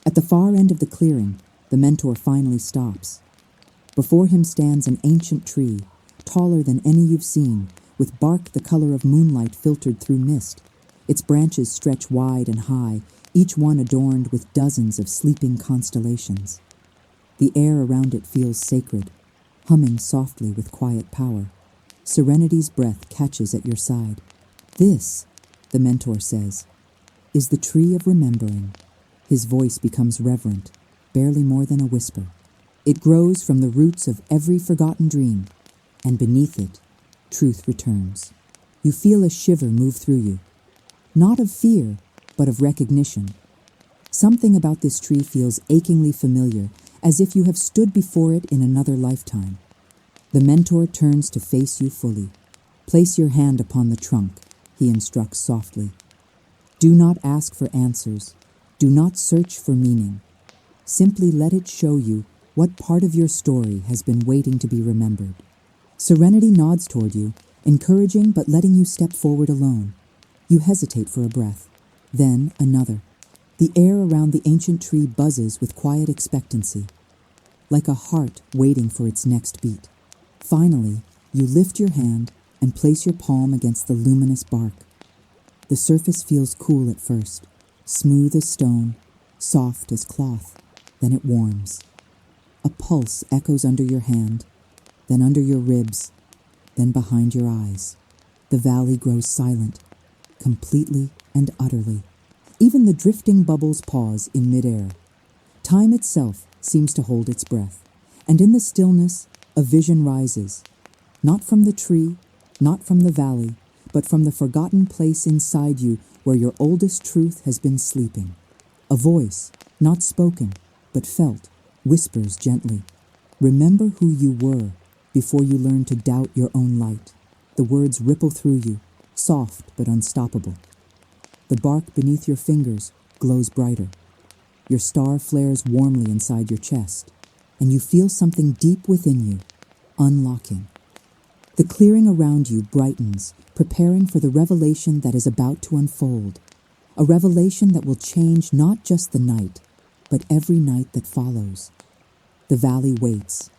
At the far end of the clearing, the mentor finally stops. Before him stands an ancient tree, taller than any you've seen, with bark the color of moonlight filtered through mist. Its branches stretch wide and high, each one adorned with dozens of sleeping constellations. The air around it feels sacred, humming softly with quiet power. Serenity's breath catches at your side. "This," the mentor says, "is the tree of remembering." His voice becomes reverent, barely more than a whisper. It grows from the roots of every forgotten dream, and beneath it, truth returns. You feel a shiver move through you, not of fear, but of recognition. Something about this tree feels achingly familiar, as if you have stood before it in another lifetime. The mentor turns to face you fully. "Place your hand upon the trunk," he instructs softly. "Do not ask for answers. Do not search for meaning. Simply let it show you what part of your story has been waiting to be remembered." Serenity nods toward you, encouraging but letting you step forward alone. You hesitate for a breath, then another. The air around the ancient tree buzzes with quiet expectancy, like a heart waiting for its next beat. Finally, you lift your hand and place your palm against the luminous bark. The surface feels cool at first, smooth as stone, soft as cloth. Then it warms. A pulse echoes under your hand, then under your ribs, then behind your eyes. The valley grows silent, completely and utterly. Even the drifting bubbles pause in midair. Time itself seems to hold its breath, and in the stillness, a vision rises, not from the tree, not from the valley, but from the forgotten place inside you where your oldest truth has been sleeping. A voice, not spoken, but felt, whispers gently, "Remember who you were before you learned to doubt your own light." The words ripple through you, soft but unstoppable. The bark beneath your fingers glows brighter. Your star flares warmly inside your chest, and you feel something deep within you, unlocking. The clearing around you brightens, preparing for the revelation that is about to unfold, a revelation that will change not just the night, but every night that follows. The valley waits,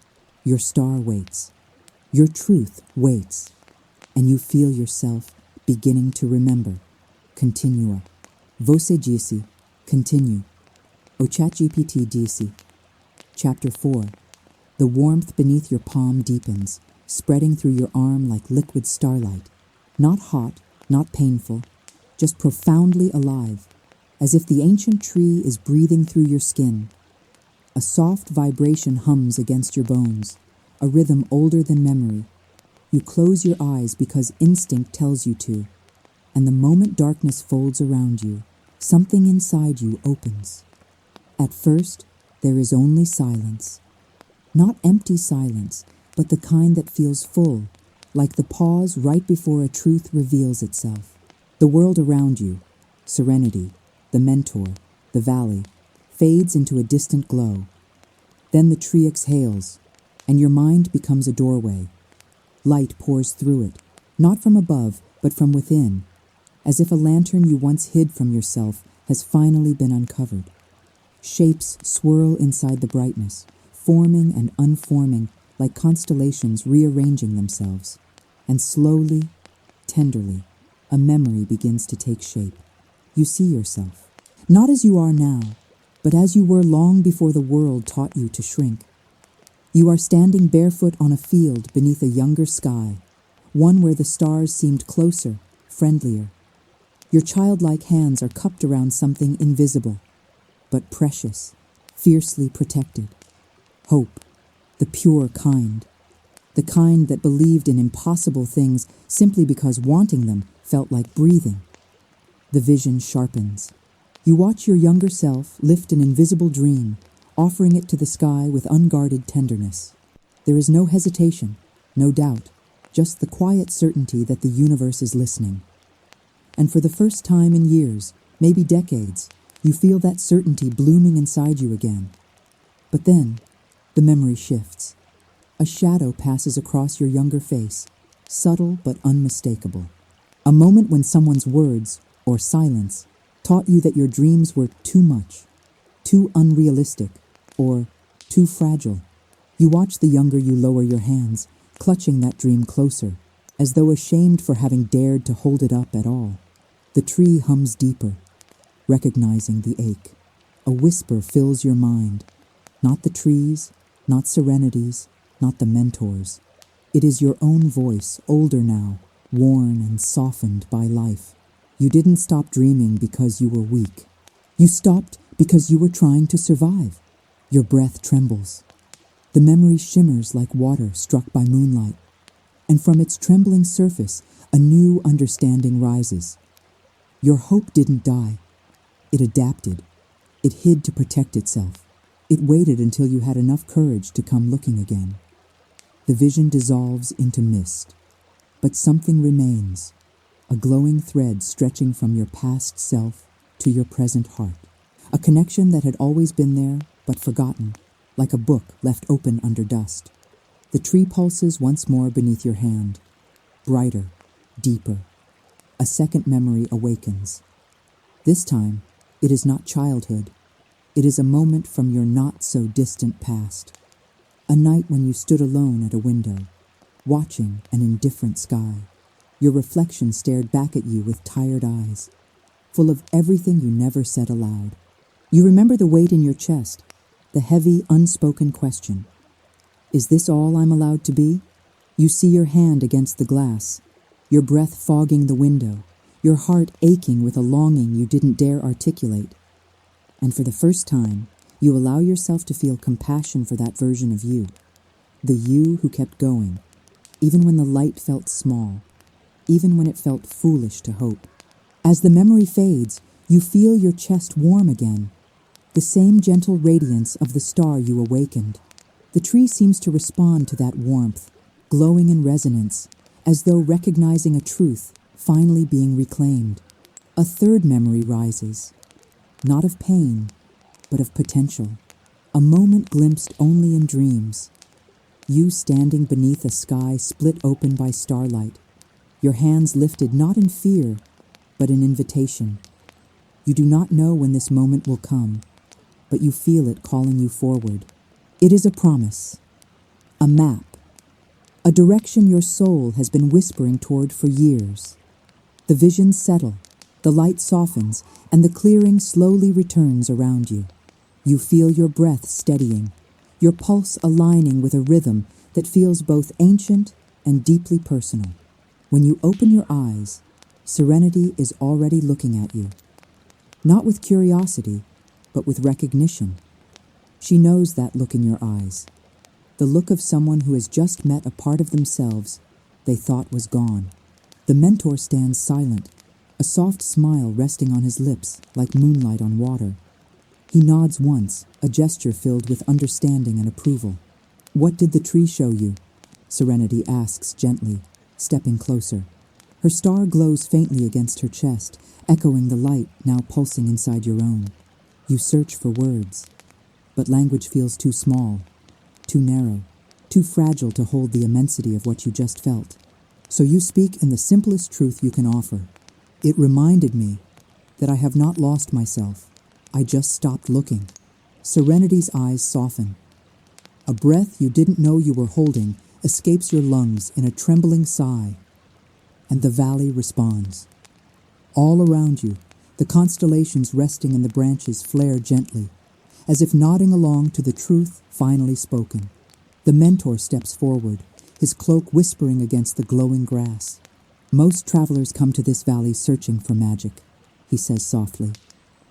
your star waits, your truth waits, and you feel yourself beginning to remember. Continua. Você disse, continue. O ChatGPT disse. Chapter 4. The warmth beneath your palm deepens, spreading through your arm like liquid starlight. Not hot, not painful, just profoundly alive, as if the ancient tree is breathing through your skin. A soft vibration hums against your bones, a rhythm older than memory. You close your eyes because instinct tells you to, and the moment darkness folds around you, something inside you opens. At first, there is only silence. Not empty silence, but the kind that feels full, like the pause right before a truth reveals itself. The world around you, serenity, the mentor, the valley, fades into a distant glow. Then the tree exhales, and your mind becomes a doorway. Light pours through it, not from above, but from within, as if a lantern you once hid from yourself has finally been uncovered. Shapes swirl inside the brightness, forming and unforming like constellations rearranging themselves. And slowly, tenderly, a memory begins to take shape. You see yourself, not as you are now, but as you were long before the world taught you to shrink. You are standing barefoot on a field beneath a younger sky, one where the stars seemed closer, friendlier. Your childlike hands are cupped around something invisible, but precious, fiercely protected. Hope, the pure kind. The kind that believed in impossible things simply because wanting them felt like breathing. The vision sharpens. You watch your younger self lift an invisible dream, offering it to the sky with unguarded tenderness. There is no hesitation, no doubt, just the quiet certainty that the universe is listening. And for the first time in years, maybe decades, you feel that certainty blooming inside you again. But then, the memory shifts. A shadow passes across your younger face, subtle but unmistakable. A moment when someone's words, or silence, taught you that your dreams were too much, too unrealistic, or too fragile. You watch the younger you lower your hands, clutching that dream closer, as though ashamed for having dared to hold it up at all. The tree hums deeper, recognizing the ache. A whisper fills your mind. Not the trees, not serenities, not the mentors. It is your own voice, older now, worn and softened by life. You didn't stop dreaming because you were weak. You stopped because you were trying to survive. Your breath trembles. The memory shimmers like water struck by moonlight, and from its trembling surface, a new understanding rises. Your hope didn't die. It adapted. It hid to protect itself. It waited until you had enough courage to come looking again. The vision dissolves into mist, but something remains, a glowing thread stretching from your past self to your present heart, a connection that had always been there but forgotten, like a book left open under dust. The tree pulses once more beneath your hand, brighter, deeper. A second memory awakens. This time, it is not childhood. It is a moment from your not-so-distant past. A night when you stood alone at a window, watching an indifferent sky. Your reflection stared back at you with tired eyes, full of everything you never said aloud. You remember the weight in your chest, the heavy, unspoken question. Is this all I'm allowed to be? You see your hand against the glass, your breath fogging the window, your heart aching with a longing you didn't dare articulate. And for the first time, you allow yourself to feel compassion for that version of you, the you who kept going, even when the light felt small, even when it felt foolish to hope. As the memory fades, you feel your chest warm again, the same gentle radiance of the star you awakened. The tree seems to respond to that warmth, glowing in resonance, as though recognizing a truth finally being reclaimed. A third memory rises, not of pain, but of potential, a moment glimpsed only in dreams. You standing beneath a sky split open by starlight, your hands lifted not in fear, but in invitation. You do not know when this moment will come, but you feel it calling you forward. It is a promise, a map, a direction your soul has been whispering toward for years. The visions settle, the light softens, and the clearing slowly returns around you. You feel your breath steadying, your pulse aligning with a rhythm that feels both ancient and deeply personal. When you open your eyes, serenity is already looking at you, not with curiosity, but with recognition. She knows that look in your eyes, the look of someone who has just met a part of themselves they thought was gone. The mentor stands silent, a soft smile resting on his lips like moonlight on water. He nods once, a gesture filled with understanding and approval. "What did the tree show you?" Serenity asks gently, stepping closer. Her star glows faintly against her chest, echoing the light now pulsing inside your own. You search for words, but language feels too small, too narrow, too fragile to hold the immensity of what you just felt. So you speak in the simplest truth you can offer. It reminded me that I have not lost myself. I just stopped looking. Serenity's eyes soften. A breath you didn't know you were holding escapes your lungs in a trembling sigh, and the valley responds. All around you, the constellations resting in the branches flare gently, as if nodding along to the truth finally spoken. The mentor steps forward, his cloak whispering against the glowing grass. Most travelers come to this valley searching for magic, he says softly.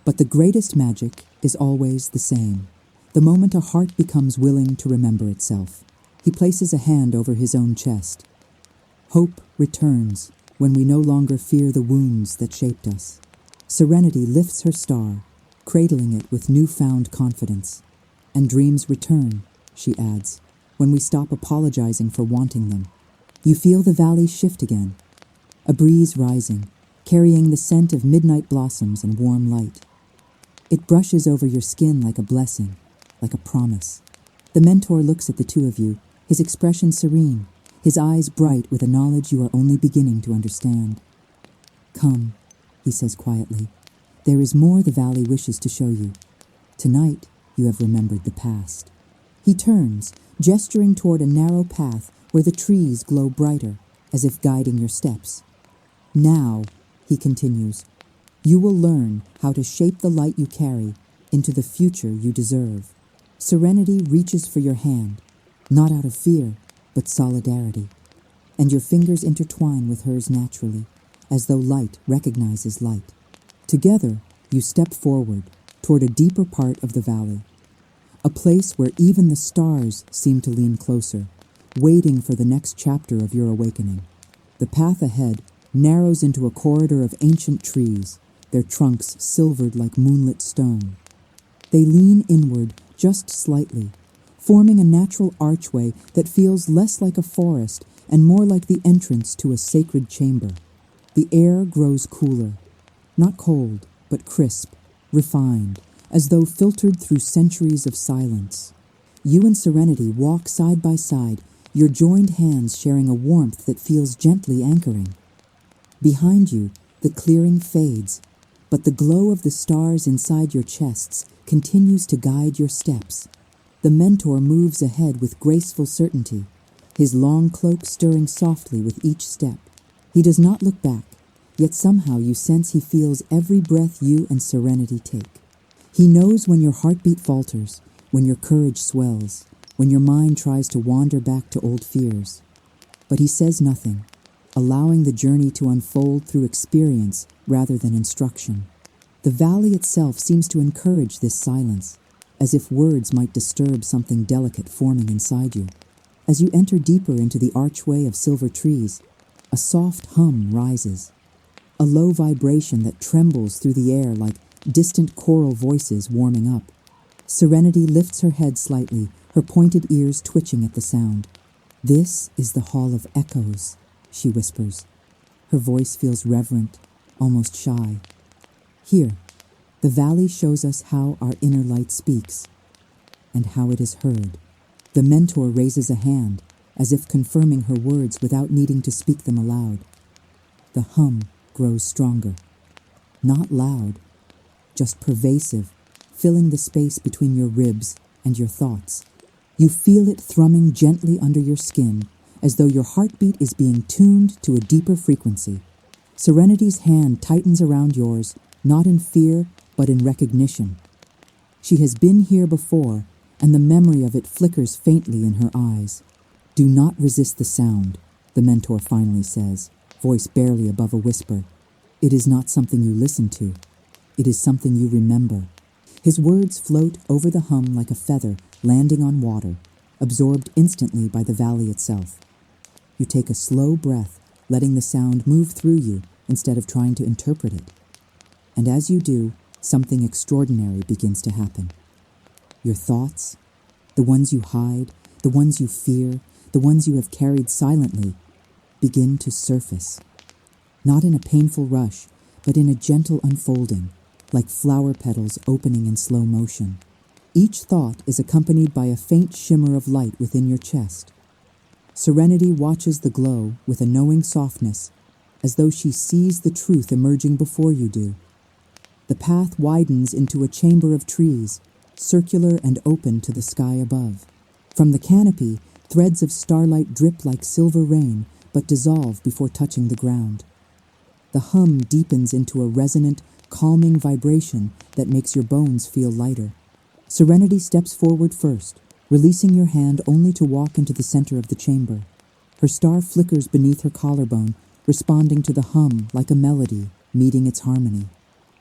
But the greatest magic is always the same. The moment a heart becomes willing to remember itself. He places a hand over his own chest. Hope returns when we no longer fear the wounds that shaped us. Serenity lifts her star, cradling it with newfound confidence. And dreams return, she adds, when we stop apologizing for wanting them. You feel the valley shift again, a breeze rising, carrying the scent of midnight blossoms and warm light. It brushes over your skin like a blessing, like a promise. The mentor looks at the two of you, his expression serene, his eyes bright with a knowledge you are only beginning to understand. Come, he says quietly. There is more the valley wishes to show you. Tonight, you have remembered the past. He turns, gesturing toward a narrow path where the trees glow brighter, as if guiding your steps. Now, he continues, you will learn how to shape the light you carry into the future you deserve. Serenity reaches for your hand, not out of fear, but solidarity, and your fingers intertwine with hers naturally, as though light recognizes light. Together, you step forward toward a deeper part of the valley, a place where even the stars seem to lean closer, waiting for the next chapter of your awakening. The path ahead narrows into a corridor of ancient trees, their trunks silvered like moonlit stone. They lean inward just slightly, forming a natural archway that feels less like a forest and more like the entrance to a sacred chamber. The air grows cooler, not cold, but crisp, refined, as though filtered through centuries of silence. You and Serenity walk side by side, your joined hands sharing a warmth that feels gently anchoring. Behind you, the clearing fades, but the glow of the stars inside your chests continues to guide your steps. The mentor moves ahead with graceful certainty, his long cloak stirring softly with each step. He does not look back, yet somehow you sense he feels every breath you and Serenity take. He knows when your heartbeat falters, when your courage swells, when your mind tries to wander back to old fears. But he says nothing, allowing the journey to unfold through experience rather than instruction. The valley itself seems to encourage this silence, as if words might disturb something delicate forming inside you. As you enter deeper into the archway of silver trees, a soft hum rises, a low vibration that trembles through the air like distant choral voices warming up. Serenity lifts her head slightly, her pointed ears twitching at the sound. This is the Hall of Echoes, she whispers. Her voice feels reverent, almost shy. Here, the valley shows us how our inner light speaks, and how it is heard. The mentor raises a hand, as if confirming her words without needing to speak them aloud. The hum grows stronger. Not loud, just pervasive, filling the space between your ribs and your thoughts. You feel it thrumming gently under your skin, as though your heartbeat is being tuned to a deeper frequency. Serenity's hand tightens around yours, not in fear, but in recognition. She has been here before, and the memory of it flickers faintly in her eyes. Do not resist the sound, the mentor finally says, voice barely above a whisper. It is not something you listen to. It is something you remember. His words float over the hum like a feather landing on water, absorbed instantly by the valley itself. You take a slow breath, letting the sound move through you instead of trying to interpret it. And as you do, something extraordinary begins to happen. Your thoughts, the ones you hide, the ones you fear, the ones you have carried silently, begin to surface. Not in a painful rush, but in a gentle unfolding, like flower petals opening in slow motion. Each thought is accompanied by a faint shimmer of light within your chest. Serenity watches the glow with a knowing softness, as though she sees the truth emerging before you do. The path widens into a chamber of trees, circular and open to the sky above. From the canopy, threads of starlight drip like silver rain, but dissolve before touching the ground. The hum deepens into a resonant, calming vibration that makes your bones feel lighter. Serenity steps forward first, releasing your hand only to walk into the center of the chamber. Her star flickers beneath her collarbone, responding to the hum like a melody, meeting its harmony.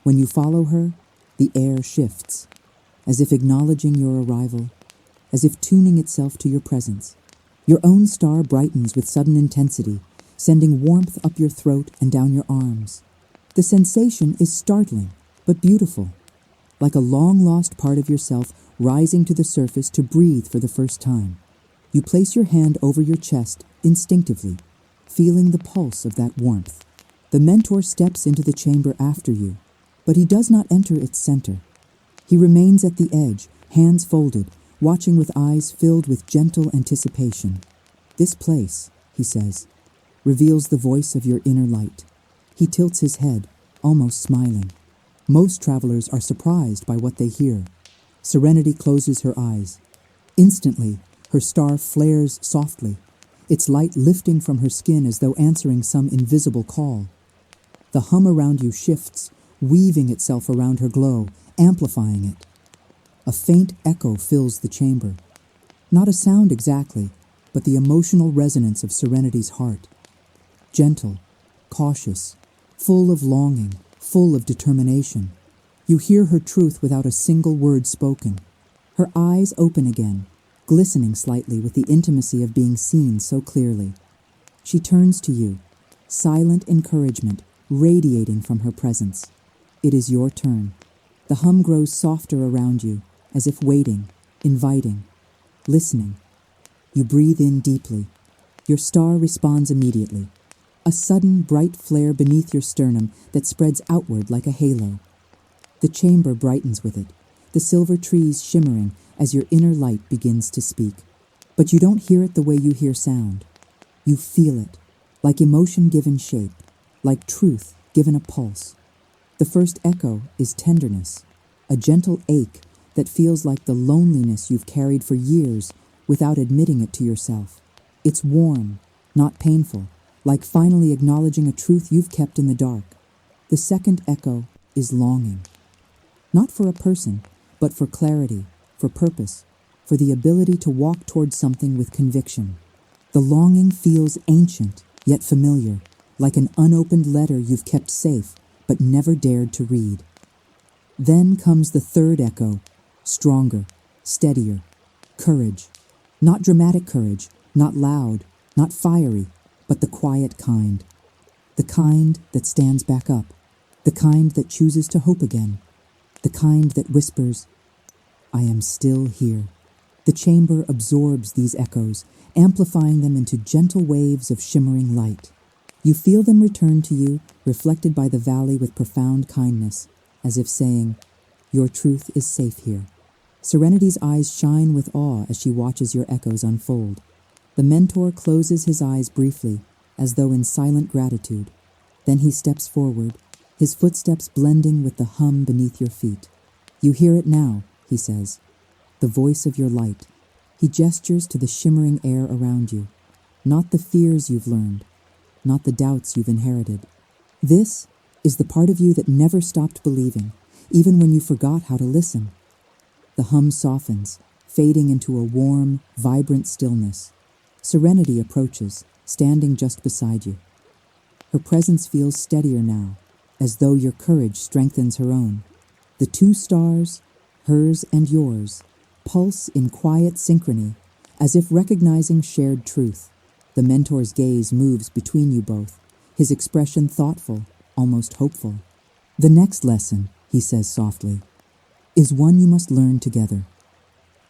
When you follow her, the air shifts, as if acknowledging your arrival, as if tuning itself to your presence. Your own star brightens with sudden intensity, sending warmth up your throat and down your arms. The sensation is startling, but beautiful, like a long-lost part of yourself rising to the surface to breathe for the first time. You place your hand over your chest instinctively, feeling the pulse of that warmth. The mentor steps into the chamber after you, but he does not enter its center. He remains at the edge, hands folded, watching with eyes filled with gentle anticipation. "This place," he says, reveals the voice of your inner light. He tilts his head, almost smiling. Most travelers are surprised by what they hear. Serenity closes her eyes. Instantly, her star flares softly, its light lifting from her skin as though answering some invisible call. The hum around you shifts, weaving itself around her glow, amplifying it. A faint echo fills the chamber. Not a sound exactly, but the emotional resonance of Serenity's heart. Gentle, cautious, full of longing, full of determination. You hear her truth without a single word spoken. Her eyes open again, glistening slightly with the intimacy of being seen so clearly. She turns to you, silent encouragement radiating from her presence. It is your turn. The hum grows softer around you, as if waiting, inviting, listening. You breathe in deeply. Your star responds immediately. A sudden bright flare beneath your sternum that spreads outward like a halo. The chamber brightens with it, the silver trees shimmering as your inner light begins to speak. But you don't hear it the way you hear sound. You feel it, like emotion given shape, like truth given a pulse. The first echo is tenderness, a gentle ache that feels like the loneliness you've carried for years without admitting it to yourself. It's warm, not painful, like finally acknowledging a truth you've kept in the dark. The second echo is longing. Not for a person, but for clarity, for purpose, for the ability to walk towards something with conviction. The longing feels ancient, yet familiar, like an unopened letter you've kept safe, but never dared to read. Then comes the third echo, stronger, steadier, courage. Not dramatic courage, not loud, not fiery, but the quiet kind. The kind that stands back up, the kind that chooses to hope again, the kind that whispers, "I am still here." The chamber absorbs these echoes, amplifying them into gentle waves of shimmering light. You feel them return to you, reflected by the valley with profound kindness, as if saying, "Your truth is safe here." Serenity's eyes shine with awe as she watches your echoes unfold. The mentor closes his eyes briefly, as though in silent gratitude. Then he steps forward, his footsteps blending with the hum beneath your feet. "You hear it now," he says, "the voice of your light." He gestures to the shimmering air around you, not the fears you've learned, not the doubts you've inherited. This is the part of you that never stopped believing, even when you forgot how to listen. The hum softens, fading into a warm, vibrant stillness. Serenity approaches, standing just beside you. Her presence feels steadier now, as though your courage strengthens her own. The two stars, hers and yours, pulse in quiet synchrony, as if recognizing shared truth. The mentor's gaze moves between you both, his expression thoughtful, almost hopeful. "The next lesson," he says softly, "is one you must learn together."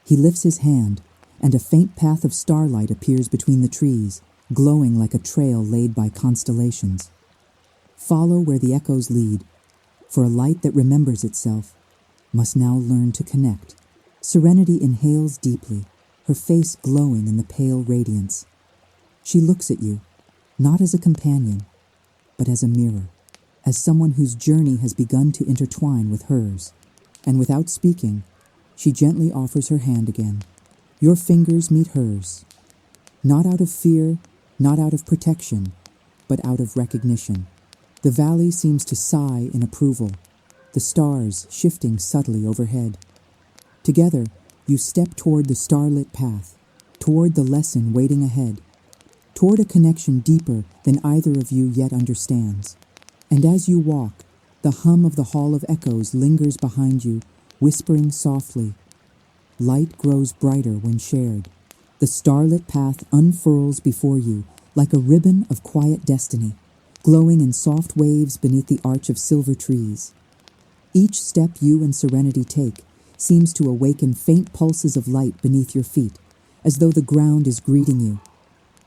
He lifts his hand, and a faint path of starlight appears between the trees, glowing like a trail laid by constellations. Follow where the echoes lead, for a light that remembers itself must now learn to connect. Serenity inhales deeply, her face glowing in the pale radiance. She looks at you, not as a companion, but as a mirror, as someone whose journey has begun to intertwine with hers. And without speaking, she gently offers her hand again. Your fingers meet hers, not out of fear, not out of protection, but out of recognition. The valley seems to sigh in approval, the stars shifting subtly overhead. Together, you step toward the starlit path, toward the lesson waiting ahead, toward a connection deeper than either of you yet understands. And as you walk, the hum of the Hall of Echoes lingers behind you, whispering softly. Light grows brighter when shared. The starlit path unfurls before you like a ribbon of quiet destiny, glowing in soft waves beneath the arch of silver trees. Each step you and Serenity take seems to awaken faint pulses of light beneath your feet, as though the ground is greeting you,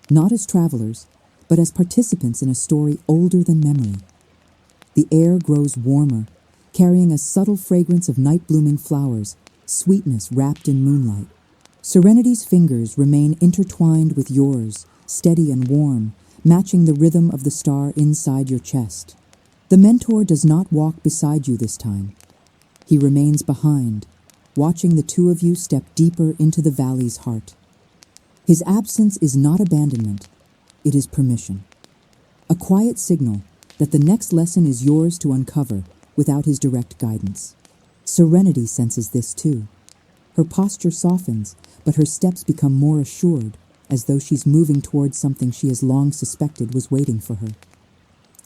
not as travelers, but as participants in a story older than memory. The air grows warmer, carrying a subtle fragrance of night-blooming flowers, sweetness wrapped in moonlight. Serenity's fingers remain intertwined with yours, steady and warm, matching the rhythm of the star inside your chest. The mentor does not walk beside you this time. He remains behind, watching the two of you step deeper into the valley's heart. His absence is not abandonment, it is permission. A quiet signal that the next lesson is yours to uncover without his direct guidance. Serenity senses this too. Her posture softens, but her steps become more assured, as though she's moving towards something she has long suspected was waiting for her.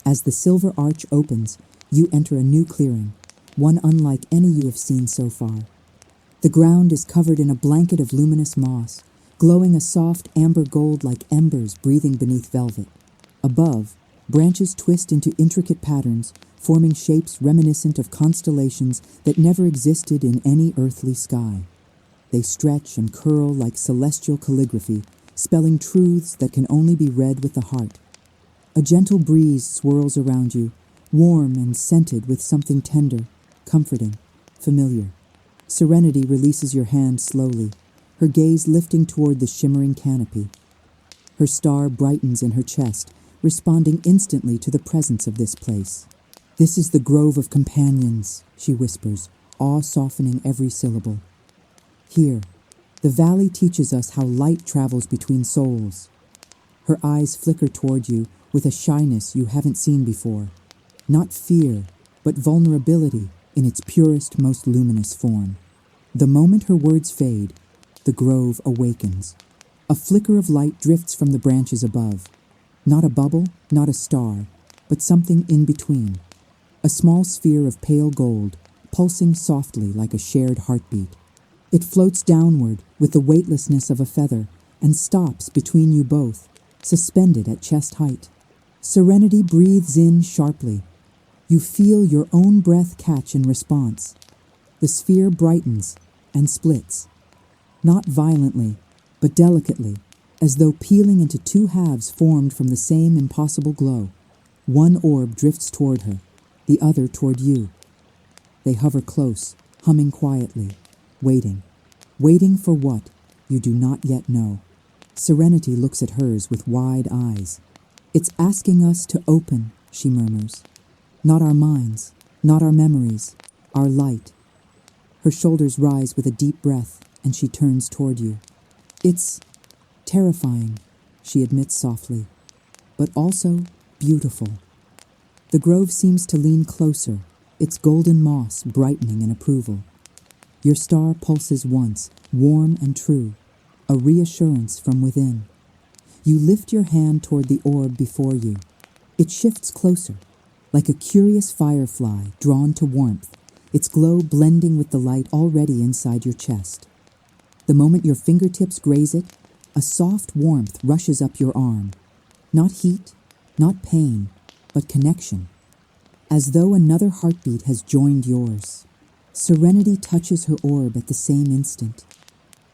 As the silver arch opens, you enter a new clearing, one unlike any you have seen so far. The ground is covered in a blanket of luminous moss, glowing a soft amber gold like embers breathing beneath velvet. Above, branches twist into intricate patterns, forming shapes reminiscent of constellations that never existed in any earthly sky. They stretch and curl like celestial calligraphy, spelling truths that can only be read with the heart. A gentle breeze swirls around you, warm and scented with something tender, comforting, familiar. Serenity releases your hand slowly, her gaze lifting toward the shimmering canopy. Her star brightens in her chest, responding instantly to the presence of this place. "This is the grove of companions," she whispers, awe softening every syllable. "Here, the valley teaches us how light travels between souls." Her eyes flicker toward you with a shyness you haven't seen before. Not fear, but vulnerability in its purest, most luminous form. The moment her words fade, the grove awakens. A flicker of light drifts from the branches above. Not a bubble, not a star, but something in between. A small sphere of pale gold, pulsing softly like a shared heartbeat. It floats downward with the weightlessness of a feather and stops between you both, suspended at chest height. Serenity breathes in sharply. You feel your own breath catch in response. The sphere brightens and splits, not violently, but delicately, as though peeling into two halves formed from the same impossible glow. One orb drifts toward her, the other toward you. They hover close, humming quietly, waiting for what you do not yet know. Serenity looks at hers with wide eyes. "It's asking us to open," she murmurs. "Not our minds, not our memories, our light." Her shoulders rise with a deep breath, and she turns toward you. "It's terrifying," she admits softly, "but also beautiful." The grove seems to lean closer, its golden moss brightening in approval. Your star pulses once, warm and true, a reassurance from within. You lift your hand toward the orb before you. It shifts closer, like a curious firefly drawn to warmth, its glow blending with the light already inside your chest. The moment your fingertips graze it, a soft warmth rushes up your arm. Not heat, not pain, but connection. As though another heartbeat has joined yours. Serenity touches her orb at the same instant.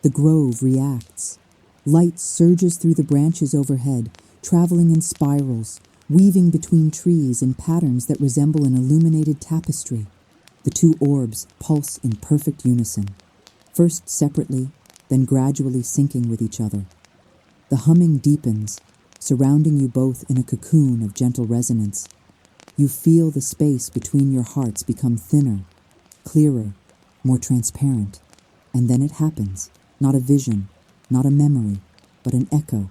The grove reacts. Light surges through the branches overhead, traveling in spirals, weaving between trees in patterns that resemble an illuminated tapestry. The two orbs pulse in perfect unison. first separately, then gradually syncing with each other. The humming deepens, surrounding you both in a cocoon of gentle resonance. You feel the space between your hearts become thinner, clearer, more transparent. And then it happens, not a vision, not a memory, but an echo,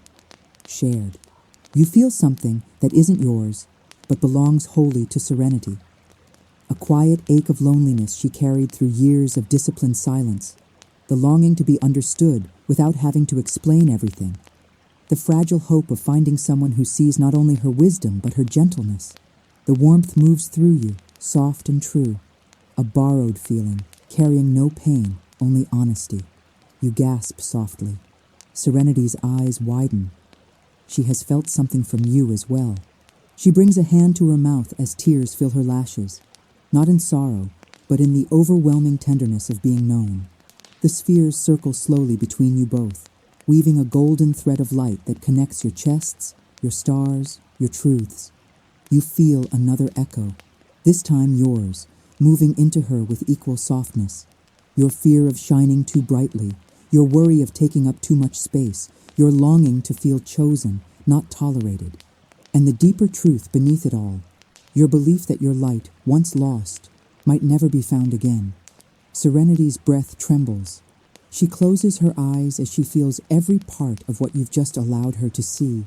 shared. You feel something that isn't yours, but belongs wholly to Serenity. A quiet ache of loneliness she carried through years of disciplined silence, the longing to be understood without having to explain everything, the fragile hope of finding someone who sees not only her wisdom but her gentleness. The warmth moves through you, soft and true, a borrowed feeling, carrying no pain, only honesty. You gasp softly. Serenity's eyes widen. She has felt something from you as well. She brings a hand to her mouth as tears fill her lashes, not in sorrow, but in the overwhelming tenderness of being known. The spheres circle slowly between you both, weaving a golden thread of light that connects your chests, your stars, your truths. You feel another echo, this time yours, moving into her with equal softness. Your fear of shining too brightly, your worry of taking up too much space, your longing to feel chosen, not tolerated. And the deeper truth beneath it all, your belief that your light, once lost, might never be found again. Serenity's breath trembles. She closes her eyes as she feels every part of what you've just allowed her to see.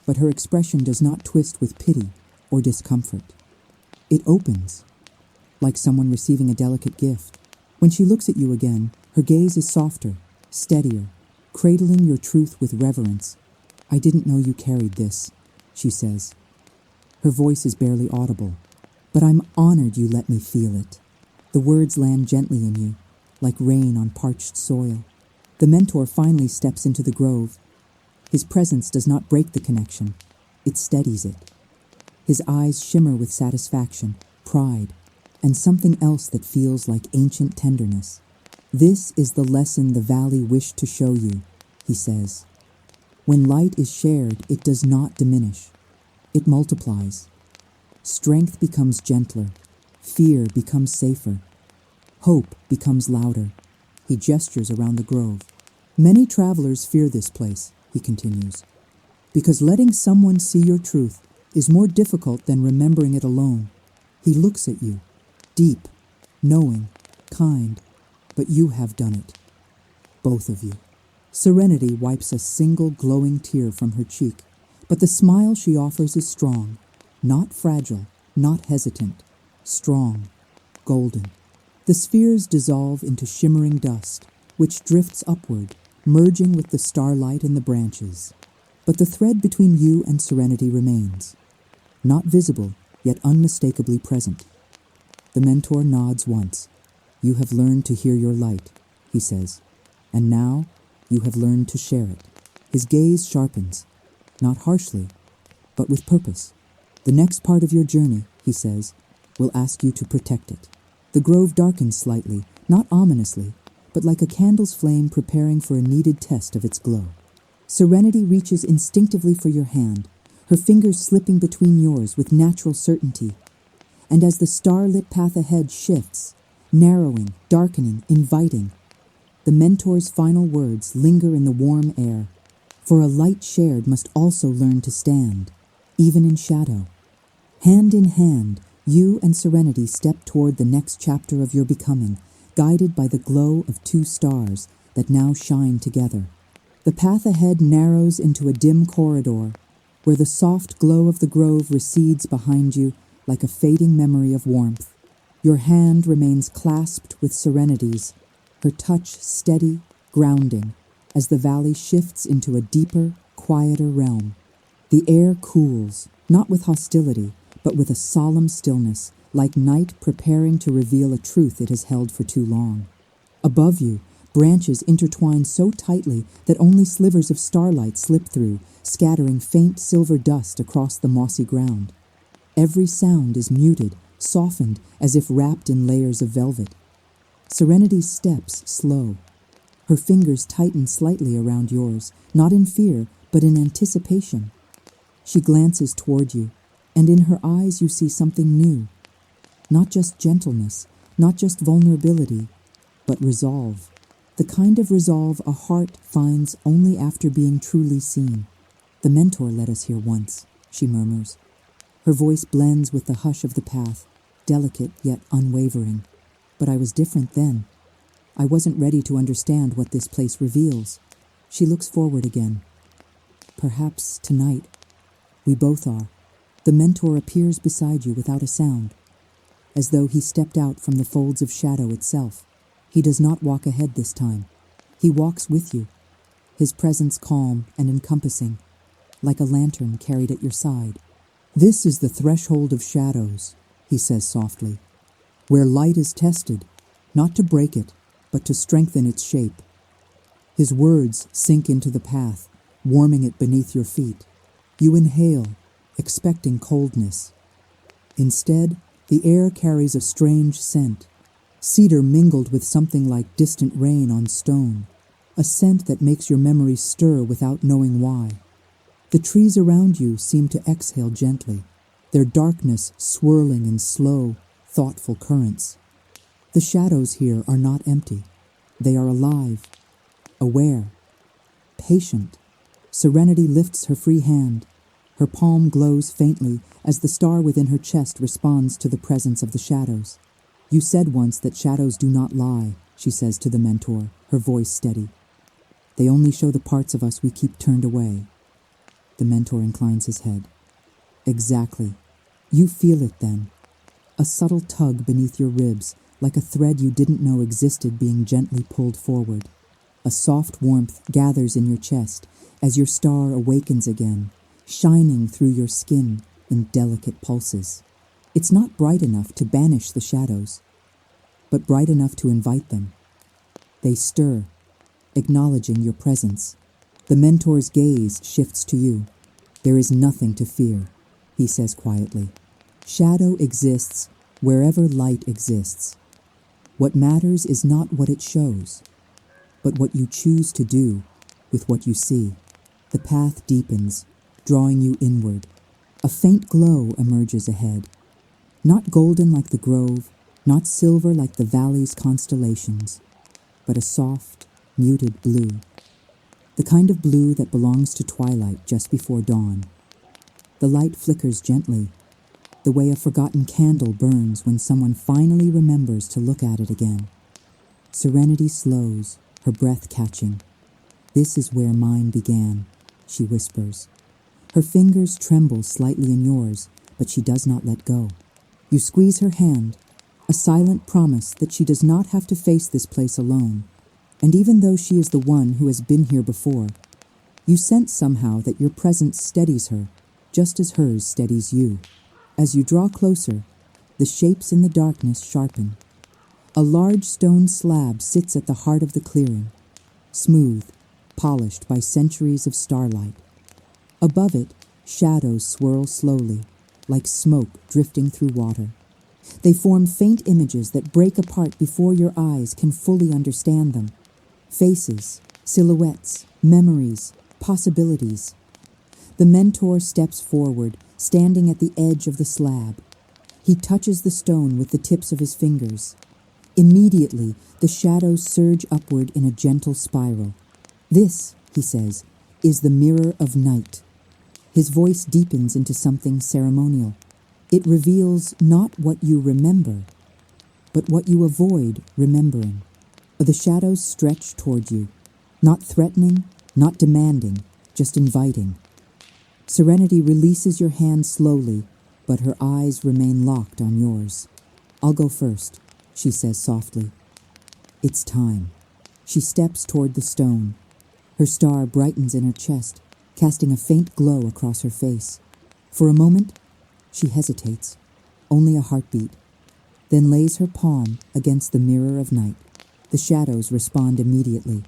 But her expression does not twist with pity or discomfort. It opens, like someone receiving a delicate gift. When she looks at you again, her gaze is softer, steadier, cradling your truth with reverence. "I didn't know you carried this," she says. Her voice is barely audible, "but I'm honored you let me feel it." The words land gently in you, like rain on parched soil. The mentor finally steps into the grove. His presence does not break the connection, it steadies it. His eyes shimmer with satisfaction, pride, and something else that feels like ancient tenderness. "This is the lesson the valley wished to show you," he says. "When light is shared, it does not diminish. It multiplies. Strength becomes gentler. Fear becomes safer. Hope becomes louder." He gestures around the grove. "Many travelers fear this place," he continues, "because letting someone see your truth is more difficult than remembering it alone." He looks at you, deep, knowing, kind, but you have done it. Both of you. Serenity wipes a single glowing tear from her cheek, but the smile she offers is strong, not fragile, not hesitant, strong, golden. The spheres dissolve into shimmering dust, which drifts upward, merging with the starlight in the branches. But the thread between you and Serenity remains, not visible, yet unmistakably present. The mentor nods once. "You have learned to hear your light," he says, "and now you have learned to share it." His gaze sharpens, not harshly, but with purpose. "The next part of your journey," he says, "will ask you to protect it." The grove darkens slightly, not ominously, but like a candle's flame preparing for a needed test of its glow. Serenity reaches instinctively for your hand, her fingers slipping between yours with natural certainty. And as the starlit path ahead shifts, narrowing, darkening, inviting, the mentor's final words linger in the warm air. For a light shared must also learn to stand, even in shadow. Hand in hand, you and Serenity step toward the next chapter of your becoming, guided by the glow of two stars that now shine together. The path ahead narrows into a dim corridor, where the soft glow of the grove recedes behind you like a fading memory of warmth. Your hand remains clasped with Serenity's, her touch steady, grounding, as the valley shifts into a deeper, quieter realm. The air cools, not with hostility, but with a solemn stillness, like night preparing to reveal a truth it has held for too long. Above you, branches intertwine so tightly that only slivers of starlight slip through, scattering faint silver dust across the mossy ground. Every sound is muted, softened, as if wrapped in layers of velvet. Serenity's steps slow. Her fingers tighten slightly around yours, not in fear, but in anticipation. She glances toward you, and in her eyes you see something new. Not just gentleness, not just vulnerability, but resolve. The kind of resolve a heart finds only after being truly seen. The mentor led us here once, she murmurs. Her voice blends with the hush of the path, delicate yet unwavering. But I was different then. I wasn't ready to understand what this place reveals. She looks forward again. Perhaps tonight. We both are. The mentor appears beside you without a sound, as though he stepped out from the folds of shadow itself. He does not walk ahead this time. He walks with you, his presence calm and encompassing, like a lantern carried at your side. This is the threshold of shadows, he says softly, where light is tested, not to break it, but to strengthen its shape. His words sink into the path, warming it beneath your feet. You inhale, expecting coldness. Instead, the air carries a strange scent, cedar mingled with something like distant rain on stone, a scent that makes your memories stir without knowing why. The trees around you seem to exhale gently, their darkness swirling in slow, thoughtful currents. The shadows here are not empty. They are alive, aware, patient. Serenity lifts her free hand. Her palm glows faintly as the star within her chest responds to the presence of the shadows. You said once that shadows do not lie, she says to the mentor, her voice steady. They only show the parts of us we keep turned away. The mentor inclines his head. Exactly. You feel it then. A subtle tug beneath your ribs, like a thread you didn't know existed being gently pulled forward. A soft warmth gathers in your chest as your star awakens again, shining through your skin in delicate pulses. It's not bright enough to banish the shadows, but bright enough to invite them. They stir, acknowledging your presence. The mentor's gaze shifts to you. There is nothing to fear, he says quietly. Shadow exists wherever light exists. What matters is not what it shows, but what you choose to do with what you see. The path deepens, drawing you inward. A faint glow emerges ahead. Not golden like the grove, not silver like the valley's constellations, but a soft, muted blue. The kind of blue that belongs to twilight just before dawn. The light flickers gently, the way a forgotten candle burns when someone finally remembers to look at it again. Serenity slows, her breath catching. This is where mine began, she whispers. Her fingers tremble slightly in yours, but she does not let go. You squeeze her hand, a silent promise that she does not have to face this place alone. And even though she is the one who has been here before, you sense somehow that your presence steadies her, just as hers steadies you. As you draw closer, the shapes in the darkness sharpen. A large stone slab sits at the heart of the clearing, smooth, polished by centuries of starlight. Above it, shadows swirl slowly, like smoke drifting through water. They form faint images that break apart before your eyes can fully understand them. Faces, silhouettes, memories, possibilities. The mentor steps forward, standing at the edge of the slab. He touches the stone with the tips of his fingers. Immediately, the shadows surge upward in a gentle spiral. This, he says, is the mirror of night. His voice deepens into something ceremonial. It reveals not what you remember, but what you avoid remembering. The shadows stretch toward you, not threatening, not demanding, just inviting. Serenity releases your hand slowly, but her eyes remain locked on yours. I'll go first, she says softly. It's time. She steps toward the stone. Her star brightens in her chest, casting a faint glow across her face. For a moment, she hesitates, only a heartbeat, then lays her palm against the mirror of night. The shadows respond immediately.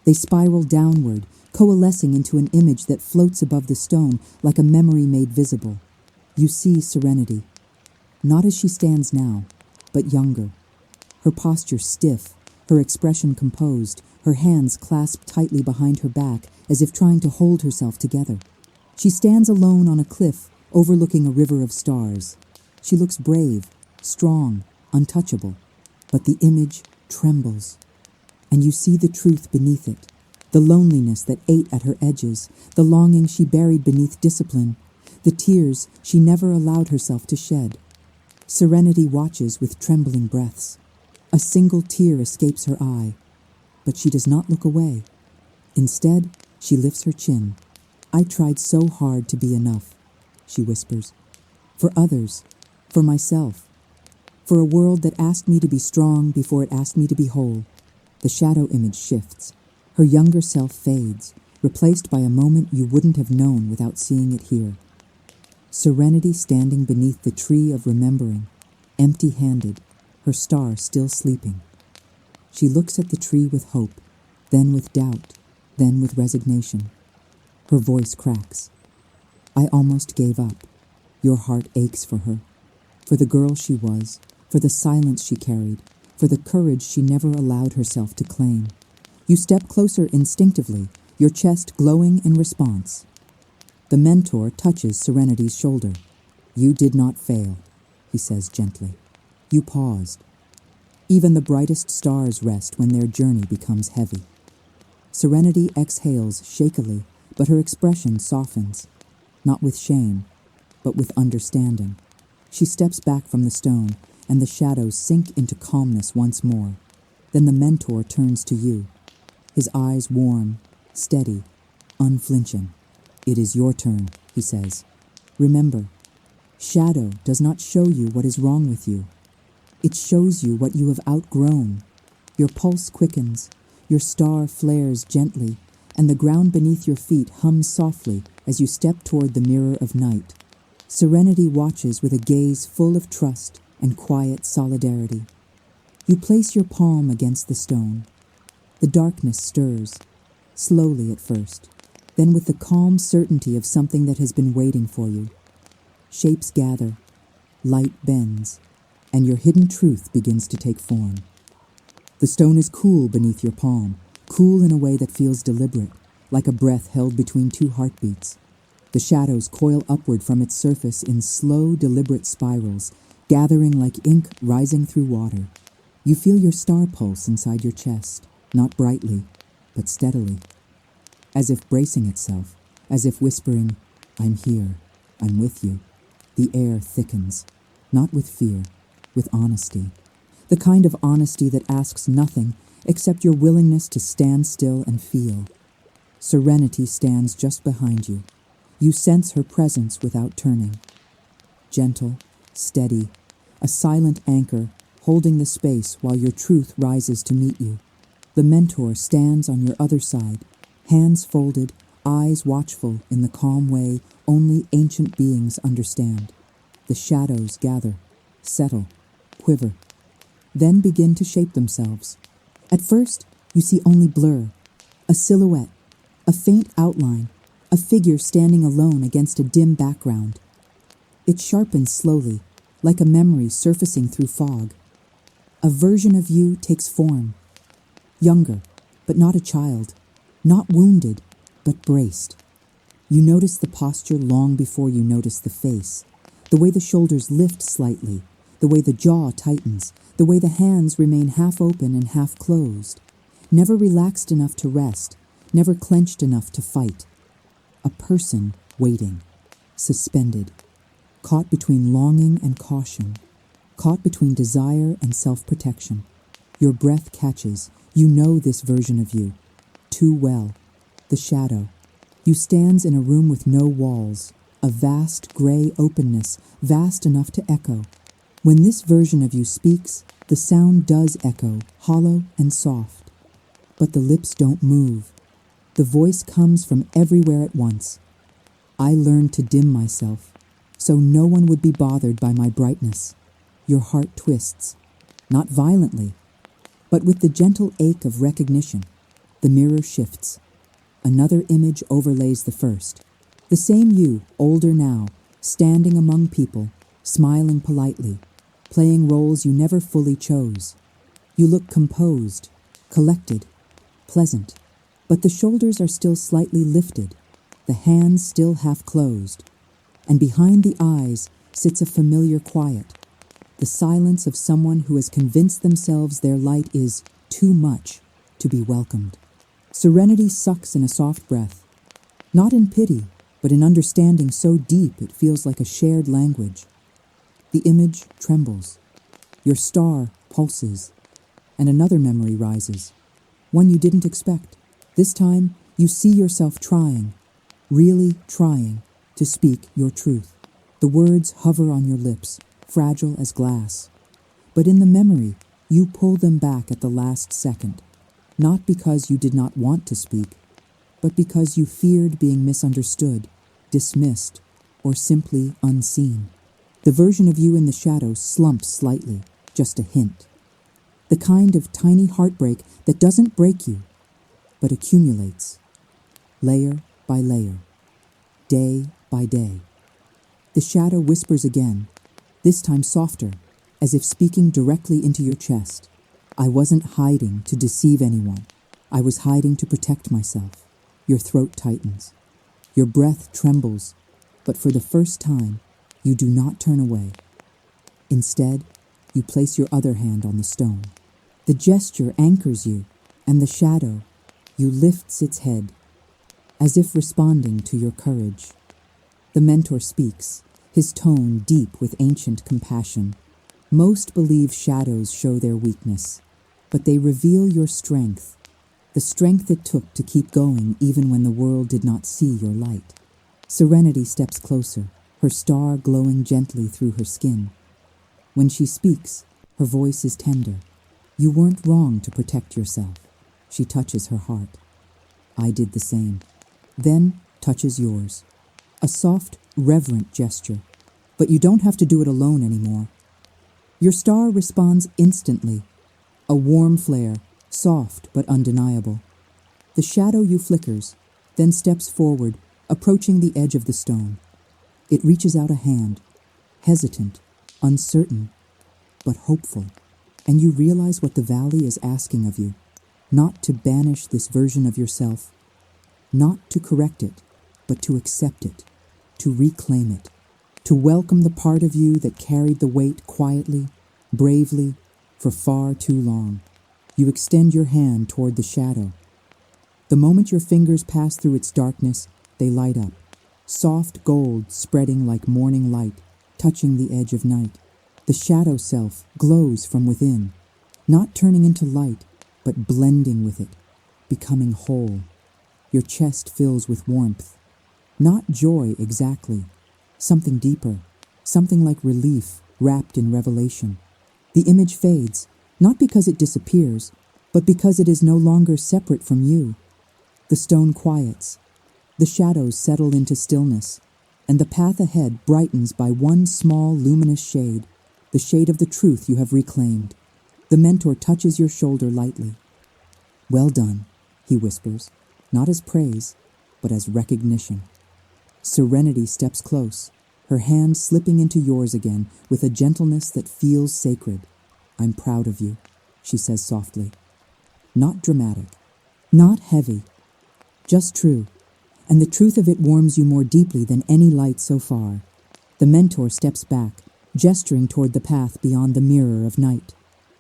They spiral downward, coalescing into an image that floats above the stone like a memory made visible. You see Serenity, not as she stands now, but younger. Her posture stiff, her expression composed, her hands clasped tightly behind her back as if trying to hold herself together. She stands alone on a cliff overlooking a river of stars. She looks brave, strong, untouchable, but the image trembles. and you see the truth beneath it, the loneliness that ate at her edges, the longing she buried beneath discipline, the tears she never allowed herself to shed. Serenity watches with trembling breaths. A single tear escapes her eye, but she does not look away. Instead, she lifts her chin. I tried so hard to be enough, she whispers. For others, for myself, for a world that asked me to be strong before it asked me to be whole. The shadow image shifts. Her younger self fades, replaced by a moment you wouldn't have known without seeing it here. Serenity standing beneath the tree of remembering, empty-handed, her star still sleeping. She looks at the tree with hope, then with doubt, then with resignation. Her voice cracks. I almost gave up. Your heart aches for her, for the girl she was, for the silence she carried, for the courage she never allowed herself to claim. You step closer instinctively, your chest glowing in response. The mentor touches Serenity's shoulder. You did not fail, he says gently. You paused. Even the brightest stars rest when their journey becomes heavy. Serenity exhales shakily, but her expression softens, not with shame, but with understanding. She steps back from the stone, and the shadows sink into calmness once more. Then the mentor turns to you, his eyes warm, steady, unflinching. It is your turn, he says. Remember, shadow does not show you what is wrong with you. It shows you what you have outgrown. Your pulse quickens, your star flares gently, and the ground beneath your feet hums softly as you step toward the mirror of night. Serenity watches with a gaze full of trust and quiet solidarity. You place your palm against the stone. The darkness stirs, slowly at first, then with the calm certainty of something that has been waiting for you. Shapes gather, light bends, and your hidden truth begins to take form. The stone is cool beneath your palm, cool in a way that feels deliberate, like a breath held between two heartbeats. The shadows coil upward from its surface in slow, deliberate spirals, gathering like ink rising through water. You feel your star pulse inside your chest, not brightly, but steadily. As if bracing itself, as if whispering, I'm here, I'm with you. The air thickens, not with fear, with honesty. The kind of honesty that asks nothing except your willingness to stand still and feel. Serenity stands just behind you. You sense her presence without turning. Gentle, steady, a silent anchor holding the space while your truth rises to meet you. The mentor stands on your other side, hands folded, eyes watchful in the calm way only ancient beings understand. The shadows gather, settle, quiver, then begin to shape themselves. At first, you see only blur, a silhouette, a faint outline, a figure standing alone against a dim background. It sharpens slowly, like a memory surfacing through fog. A version of you takes form. Younger, but not a child. Not wounded, but braced. You notice the posture long before you notice the face. The way the shoulders lift slightly, the way the jaw tightens, the way the hands remain half open and half closed. Never relaxed enough to rest, never clenched enough to fight. A person waiting, suspended, caught between longing and caution, caught between desire and self-protection. Your breath catches. You know this version of you too well. The shadow. You stands in a room with no walls, a vast gray openness, vast enough to echo. When this version of you speaks, the sound does echo, hollow and soft. But the lips don't move. The voice comes from everywhere at once. I learned to dim myself, so no one would be bothered by my brightness. Your heart twists, not violently, but with the gentle ache of recognition. The mirror shifts. Another image overlays the first. The same you, older now, standing among people, smiling politely, playing roles you never fully chose. You look composed, collected, pleasant, but the shoulders are still slightly lifted, the hands still half closed, and behind the eyes sits a familiar quiet, the silence of someone who has convinced themselves their light is too much, to be welcomed. Serenity sucks in a soft breath, not in pity, but in understanding so deep it feels like a shared language. The image trembles. Your star pulses, and another memory rises, one you didn't expect. This time, you see yourself trying, really trying, to speak your truth. The words hover on your lips, fragile as glass. But in the memory, you pull them back at the last second, not because you did not want to speak, but because you feared being misunderstood, dismissed, or simply unseen. The version of you in the shadow slumps slightly, just a hint. The kind of tiny heartbreak that doesn't break you, but accumulates, layer by layer, day by day. The shadow whispers again, this time softer, as if speaking directly into your chest. I wasn't hiding to deceive anyone. I was hiding to protect myself. Your throat tightens. Your breath trembles, but for the first time, you do not turn away. Instead, you place your other hand on the stone. The gesture anchors you, and the shadow, you lifts its head, as if responding to your courage. The mentor speaks, his tone deep with ancient compassion. Most believe shadows show their weakness, but they reveal your strength, the strength it took to keep going even when the world did not see your light. Serenity steps closer, her star glowing gently through her skin. When she speaks, her voice is tender. You weren't wrong to protect yourself. She touches her heart. I did the same. Then touches yours. A soft, reverent gesture. But you don't have to do it alone anymore. Your star responds instantly. A warm flare, soft but undeniable. The shadow you flickers, then steps forward, approaching the edge of the stone. It reaches out a hand, hesitant, uncertain, but hopeful. And you realize what the valley is asking of you. Not to banish this version of yourself, not to correct it, but to accept it, to reclaim it, to welcome the part of you that carried the weight quietly, bravely, for far too long. You extend your hand toward the shadow. The moment your fingers pass through its darkness, they light up, soft gold spreading like morning light, touching the edge of night. The shadow self glows from within, not turning into light, but blending with it, becoming whole. Your chest fills with warmth, not joy exactly, something deeper, something like relief wrapped in revelation. The image fades, not because it disappears, but because it is no longer separate from you. The stone quiets, the shadows settle into stillness, and the path ahead brightens by one small luminous shade, the shade of the truth you have reclaimed. The mentor touches your shoulder lightly. Well done, he whispers, not as praise, but as recognition. Serenity steps close, her hand slipping into yours again with a gentleness that feels sacred. I'm proud of you, she says softly. Not dramatic, not heavy, just true, and the truth of it warms you more deeply than any light so far. The mentor steps back, gesturing toward the path beyond the mirror of night.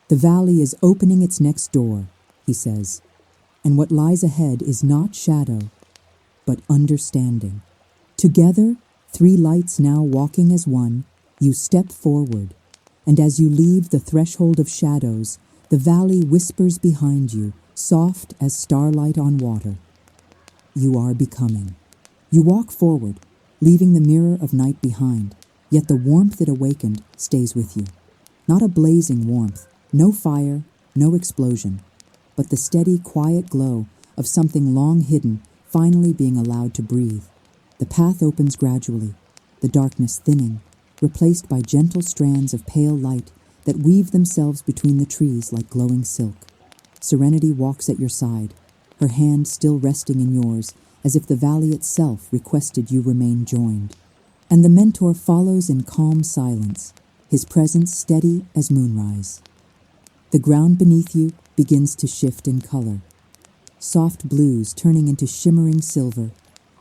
The valley is opening its next door, he says, and what lies ahead is not shadow, but understanding. Together, three lights now walking as one, you step forward, and as you leave the threshold of shadows, the valley whispers behind you, soft as starlight on water. You are becoming. You walk forward, leaving the mirror of night behind, yet the warmth it awakened stays with you. Not a blazing warmth, no fire, no explosion, but the steady, quiet glow of something long hidden finally being allowed to breathe. The path opens gradually, the darkness thinning, replaced by gentle strands of pale light that weave themselves between the trees like glowing silk. Serenity walks at your side, her hand still resting in yours, as if the valley itself requested you remain joined. And the mentor follows in calm silence, his presence steady as moonrise. The ground beneath you begins to shift in color, soft blues turning into shimmering silver,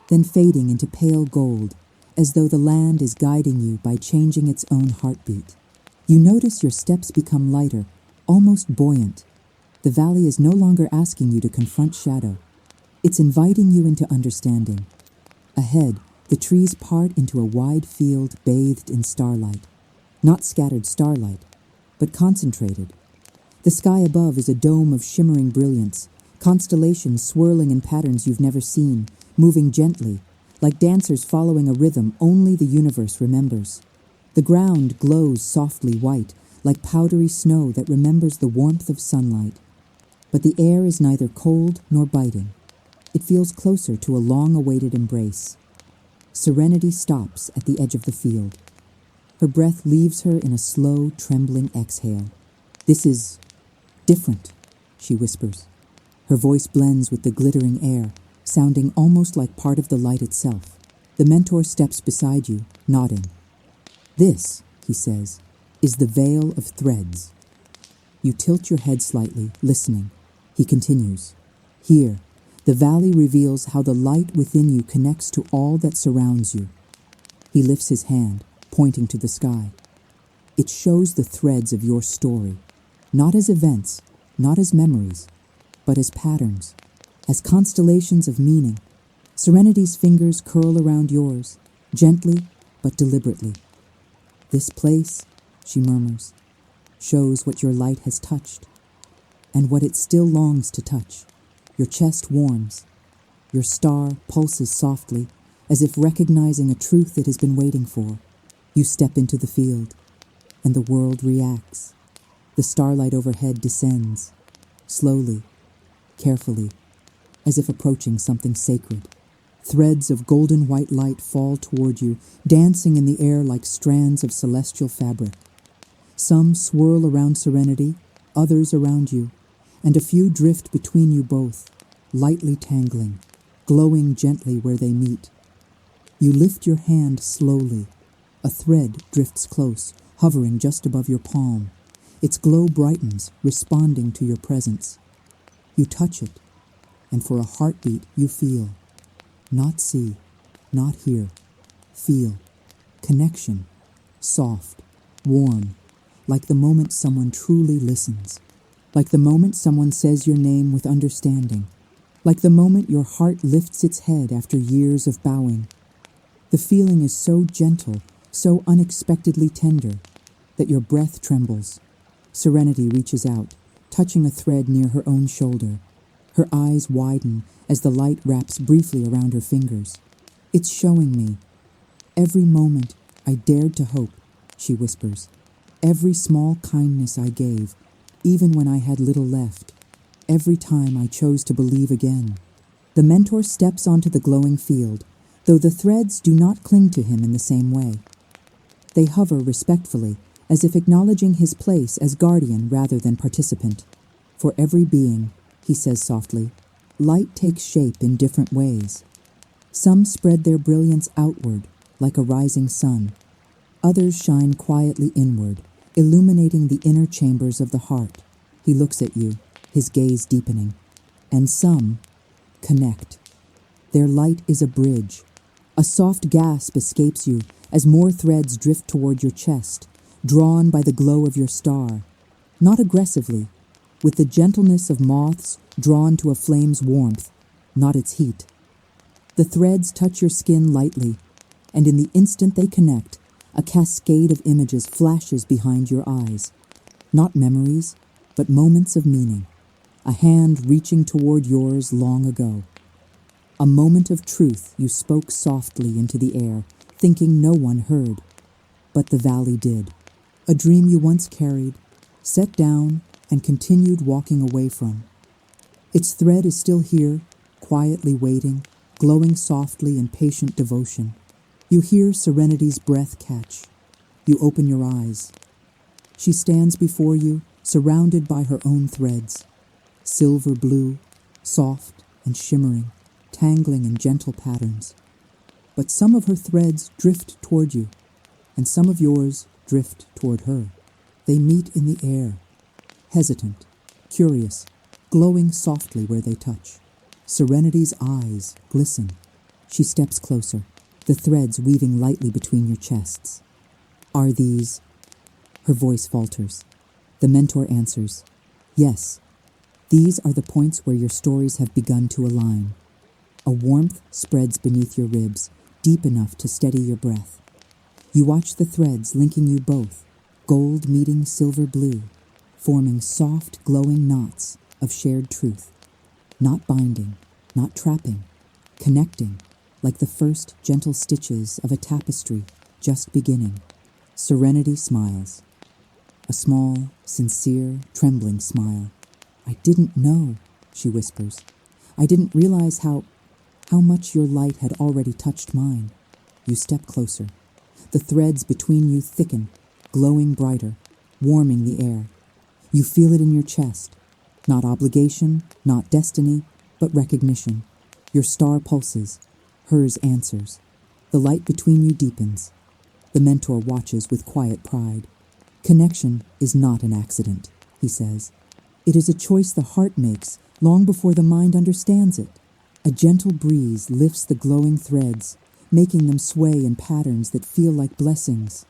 then fading into pale gold, as though the land is guiding you by changing its own heartbeat. You notice your steps become lighter, almost buoyant, The valley is no longer asking you to confront shadow. It's inviting you into understanding. Ahead, the trees part into a wide field bathed in starlight. Not scattered starlight, but concentrated. The sky above is a dome of shimmering brilliance, constellations swirling in patterns you've never seen, moving gently, like dancers following a rhythm only the universe remembers. The ground glows softly white, like powdery snow that remembers the warmth of sunlight. But the air is neither cold nor biting. It feels closer to a long-awaited embrace. Serenity stops at the edge of the field. Her breath leaves her in a slow, trembling exhale. "This is different," she whispers. Her voice blends with the glittering air, sounding almost like part of the light itself. The mentor steps beside you, nodding. "This," he says, "is the veil of threads." You tilt your head slightly, listening. He continues. "Here, the valley reveals how the light within you connects to all that surrounds you." He lifts his hand, pointing to the sky. "It shows the threads of your story, not as events, not as memories, but as patterns, as constellations of meaning." Serenity's fingers curl around yours, gently but deliberately. "This place," she murmurs, "shows what your light has touched, and what it still longs to touch." Your chest warms. Your star pulses softly, as if recognizing a truth it has been waiting for. You step into the field, and the world reacts. The starlight overhead descends, slowly, carefully, as if approaching something sacred. Threads of golden white light fall toward you, dancing in the air like strands of celestial fabric. Some swirl around Serenity, others around you, and a few drift between you both, lightly tangling, glowing gently where they meet. You lift your hand slowly. A thread drifts close, hovering just above your palm. Its glow brightens, responding to your presence. You touch it, and for a heartbeat you feel. Not see, not hear. Feel. Connection. Soft, warm, like the moment someone truly listens. Like the moment someone says your name with understanding. Like the moment your heart lifts its head after years of bowing. The feeling is so gentle, so unexpectedly tender, that your breath trembles. Serenity reaches out, touching a thread near her own shoulder. Her eyes widen as the light wraps briefly around her fingers. "It's showing me. Every moment I dared to hope," she whispers. "Every small kindness I gave, even when I had little left. Every time I chose to believe again." The mentor steps onto the glowing field, though the threads do not cling to him in the same way. They hover respectfully, as if acknowledging his place as guardian rather than participant. "For every being," he says softly, "light takes shape in different ways. Some spread their brilliance outward, like a rising sun. Others shine quietly inward, illuminating the inner chambers of the heart." He looks at you, his gaze deepening. "And some connect. Their light is a bridge." A soft gasp escapes you as more threads drift toward your chest, drawn by the glow of your star. Not aggressively, with the gentleness of moths drawn to a flame's warmth, not its heat. The threads touch your skin lightly, and in the instant they connect, a cascade of images flashes behind your eyes. Not memories, but moments of meaning. A hand reaching toward yours long ago. A moment of truth you spoke softly into the air, thinking no one heard. But the valley did. A dream you once carried, set down, and continued walking away from. Its thread is still here, quietly waiting, glowing softly in patient devotion. You hear Serenity's breath catch. You open your eyes. She stands before you, surrounded by her own threads. Silver blue, soft and shimmering, tangling in gentle patterns. But some of her threads drift toward you, and some of yours drift toward her. They meet in the air, hesitant, curious, glowing softly where they touch. Serenity's eyes glisten. She steps closer, the threads weaving lightly between your chests. "Are these—" Her voice falters. The mentor answers, "Yes, These are the points where your stories have begun to align. A warmth spreads beneath your ribs, deep enough to steady your breath. You watch the threads linking you both, gold meeting silver blue, forming soft, glowing knots of shared truth. Not binding, not trapping, connecting, like the first gentle stitches of a tapestry just beginning. Serenity smiles. A small, sincere, trembling smile. "I didn't know," she whispers. "I didn't realize how much your light had already touched mine." You step closer. The threads between you thicken, glowing brighter, warming the air. You feel it in your chest. Not obligation, not destiny, but recognition. Your star pulses. Hers answers. The light between you deepens. The mentor watches with quiet pride. "Connection is not an accident," he says. "It is a choice the heart makes long before the mind understands it." A gentle breeze lifts the glowing threads, making them sway in patterns that feel like blessings.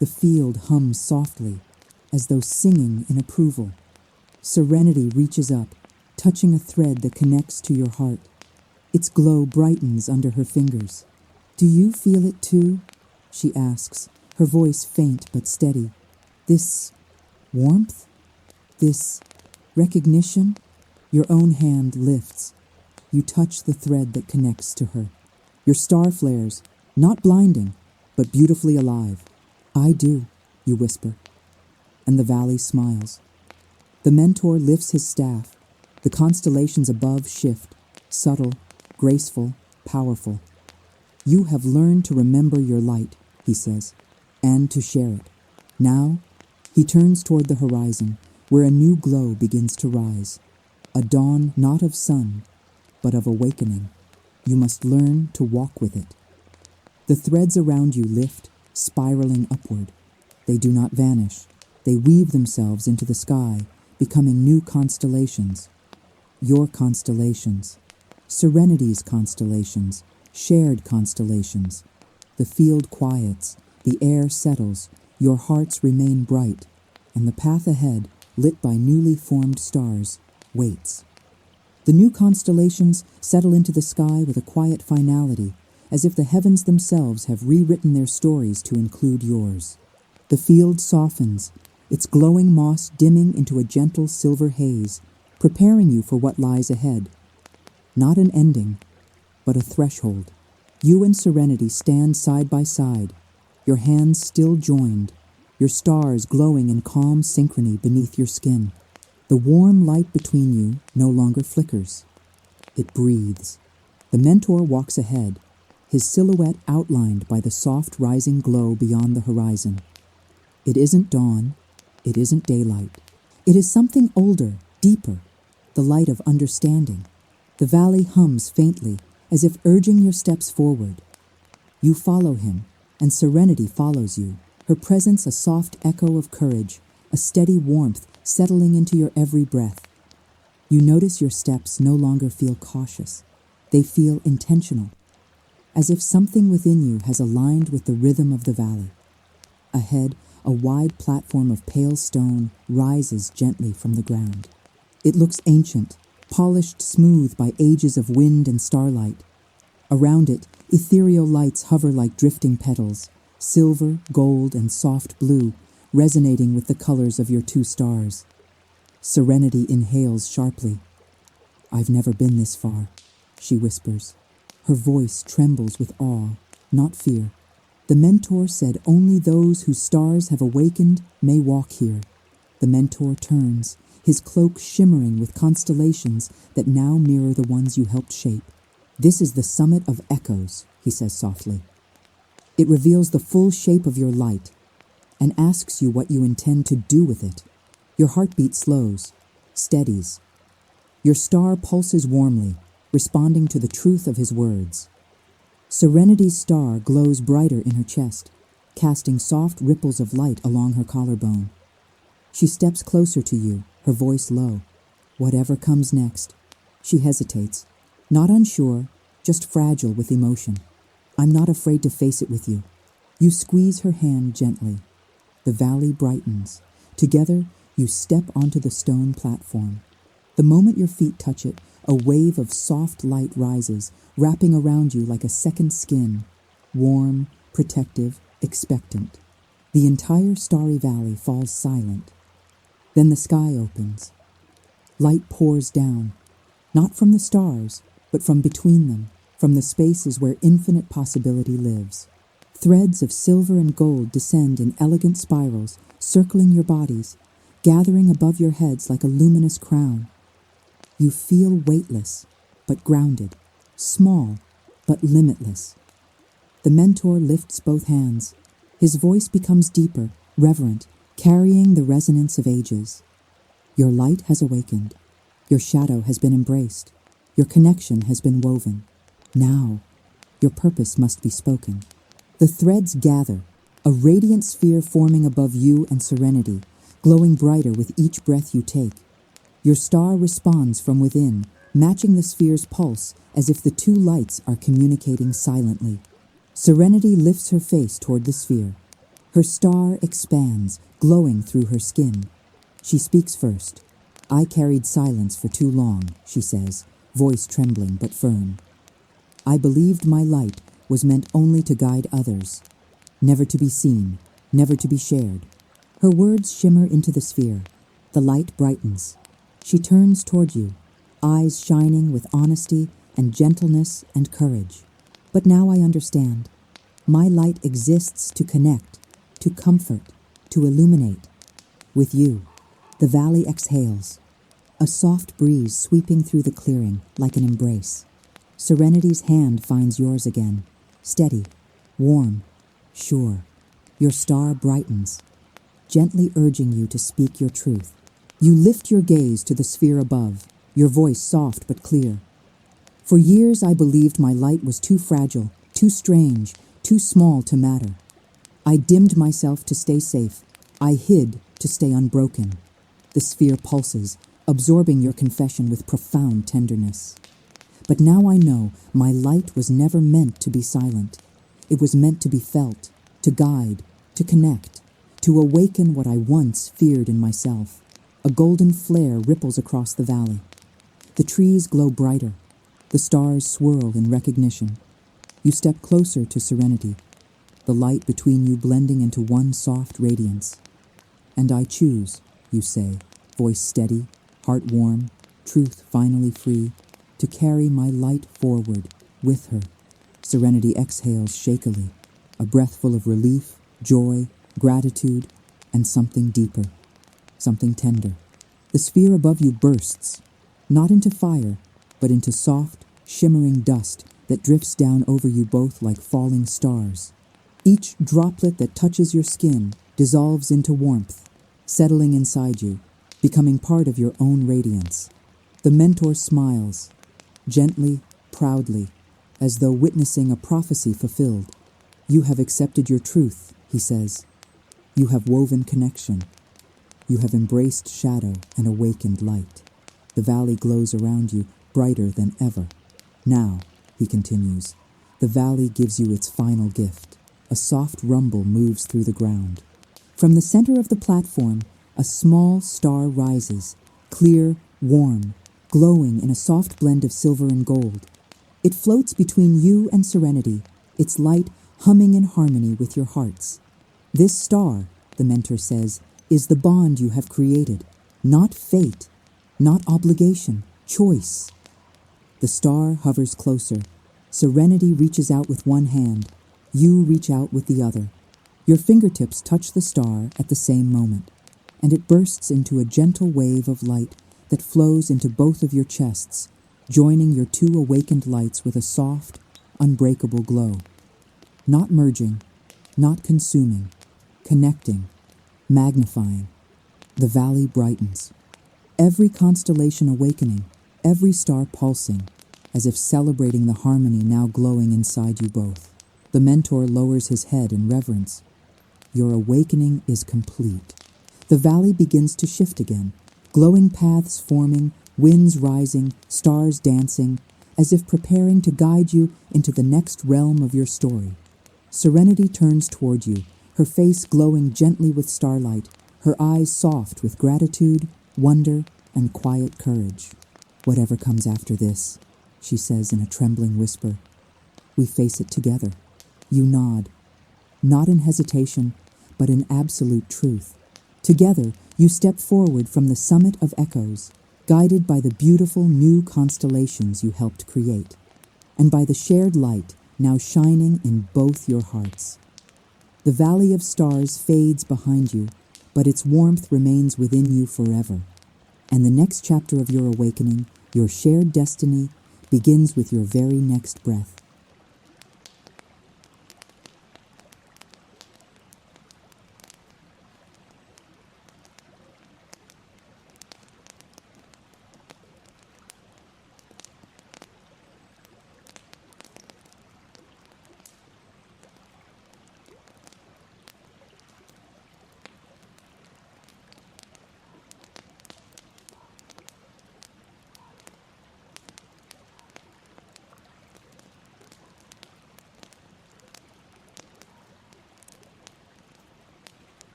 The field hums softly, as though singing in approval. Serenity reaches up, touching a thread that connects to your heart. Its glow brightens under her fingers. "Do you feel it too?" she asks, her voice faint but steady. "This warmth? This recognition?" Your own hand lifts. You touch the thread that connects to her. Your star flares, not blinding, but beautifully alive. "I do," you whisper. And the valley smiles. The mentor lifts his staff. The constellations above shift, subtle, graceful, powerful. "You have learned to remember your light," he says, "and to share it." Now, he turns toward the horizon, where a new glow begins to rise. A dawn not of sun, but of awakening. You must learn to walk with it. The threads around you lift, spiraling upward. They do not vanish. They weave themselves into the sky, becoming new constellations. Your constellations. Serenity's constellations. Shared constellations. The field quiets. The air settles. Your hearts remain bright. And the path ahead, lit by newly formed stars, waits. The new constellations settle into the sky with a quiet finality, as if the heavens themselves have rewritten their stories to include yours. The field softens, its glowing moss dimming into a gentle silver haze, preparing you for what lies ahead. Not an ending, but a threshold. You and Serenity stand side by side, your hands still joined, your stars glowing in calm synchrony beneath your skin. The warm light between you no longer flickers. It breathes. The mentor walks ahead, his silhouette outlined by the soft rising glow beyond the horizon. It isn't dawn. It isn't daylight. It is something older, deeper, the light of understanding. The valley hums faintly, as if urging your steps forward. You follow him, and Serenity follows you, her presence a soft echo of courage, a steady warmth settling into your every breath. You notice your steps no longer feel cautious. They feel intentional, as if something within you has aligned with the rhythm of the valley. Ahead, a wide platform of pale stone rises gently from the ground. It looks ancient, polished smooth by ages of wind and starlight. Around it, ethereal lights hover like drifting petals, silver, gold, and soft blue, resonating with the colors of your two stars. Serenity inhales sharply. "I've never been this far," she whispers. Her voice trembles with awe, not fear. The mentor said only those whose stars have awakened may walk here. The mentor turns, his cloak shimmering with constellations that now mirror the ones you helped shape. "This is the summit of echoes," he says softly. "It reveals the full shape of your light, and asks you what you intend to do with it." Your heartbeat slows, steadies. Your star pulses warmly, responding to the truth of his words. Serenity's star glows brighter in her chest, casting soft ripples of light along her collarbone. She steps closer to you, her voice low. "Whatever comes next." She hesitates, not unsure, just fragile with emotion. "I'm not afraid to face it with you." You squeeze her hand gently. The valley brightens. Together, you step onto the stone platform. The moment your feet touch it, a wave of soft light rises, wrapping around you like a second skin, warm, protective, expectant. The entire Starry Valley falls silent. Then the sky opens. Light pours down, not from the stars, but from between them, from the spaces where infinite possibility lives. Threads of silver and gold descend in elegant spirals, circling your bodies, gathering above your heads like a luminous crown. You feel weightless, but grounded, small, but limitless. The mentor lifts both hands. His voice becomes deeper, reverent, carrying the resonance of ages. Your light has awakened. Your shadow has been embraced. Your connection has been woven. Now, your purpose must be spoken. The threads gather, a radiant sphere forming above you and Serenity, glowing brighter with each breath you take. Your star responds from within, matching the sphere's pulse as if the two lights are communicating silently. Serenity lifts her face toward the sphere. Her star expands, glowing through her skin. She speaks first. "I carried silence for too long," she says, voice trembling but firm. "I believed my light was meant only to guide others, never to be seen, never to be shared." Her words shimmer into the sphere. The light brightens. She turns toward you, eyes shining with honesty and gentleness and courage. "But now I understand. My light exists to connect, to comfort, to illuminate. With you." The valley exhales, a soft breeze sweeping through the clearing like an embrace. Serenity's hand finds yours again, steady, warm, sure. Your star brightens, gently urging you to speak your truth. You lift your gaze to the sphere above, your voice soft but clear. "For years I believed my light was too fragile, too strange, too small to matter. I dimmed myself to stay safe. I hid to stay unbroken." The sphere pulses, absorbing your confession with profound tenderness. "But now I know my light was never meant to be silent. It was meant to be felt, to guide, to connect, to awaken what I once feared in myself." A golden flare ripples across the valley. The trees glow brighter. The stars swirl in recognition. You step closer to Serenity, the light between you blending into one soft radiance. "And I choose," you say, voice steady, heart warm, truth finally free, "to carry my light forward with her." Serenity exhales shakily, a breath full of relief, joy, gratitude, and something deeper, something tender. The sphere above you bursts, not into fire, but into soft, shimmering dust that drifts down over you both like falling stars. Each droplet that touches your skin dissolves into warmth, settling inside you, becoming part of your own radiance. The mentor smiles, gently, proudly, as though witnessing a prophecy fulfilled. "You have accepted your truth," he says. "You have woven connection. You have embraced shadow and awakened light." The valley glows around you, brighter than ever. "Now," he continues, "the valley gives you its final gift." A soft rumble moves through the ground. From the center of the platform, a small star rises, clear, warm, glowing in a soft blend of silver and gold. It floats between you and Serenity, its light humming in harmony with your hearts. "This star," the mentor says, "is the bond you have created, not fate, not obligation, choice." The star hovers closer. Serenity reaches out with one hand. You reach out with the other. Your fingertips touch the star at the same moment, and it bursts into a gentle wave of light that flows into both of your chests, joining your two awakened lights with a soft, unbreakable glow. Not merging, not consuming, connecting, magnifying. The valley brightens. Every constellation awakening, every star pulsing, as if celebrating the harmony now glowing inside you both. The mentor lowers his head in reverence. Your awakening is complete. The valley begins to shift again, glowing paths forming, winds rising, stars dancing, as if preparing to guide you into the next realm of your story. Serenity turns toward you, her face glowing gently with starlight, her eyes soft with gratitude, wonder, and quiet courage. Whatever comes after this, she says in a trembling whisper. We face it together. You nod, not in hesitation, but in absolute truth. Together, you step forward from the summit of echoes, guided by the beautiful new constellations you helped create, and by the shared light now shining in both your hearts. The valley of stars fades behind you, but its warmth remains within you forever. And the next chapter of your awakening, your shared destiny, begins with your very next breath.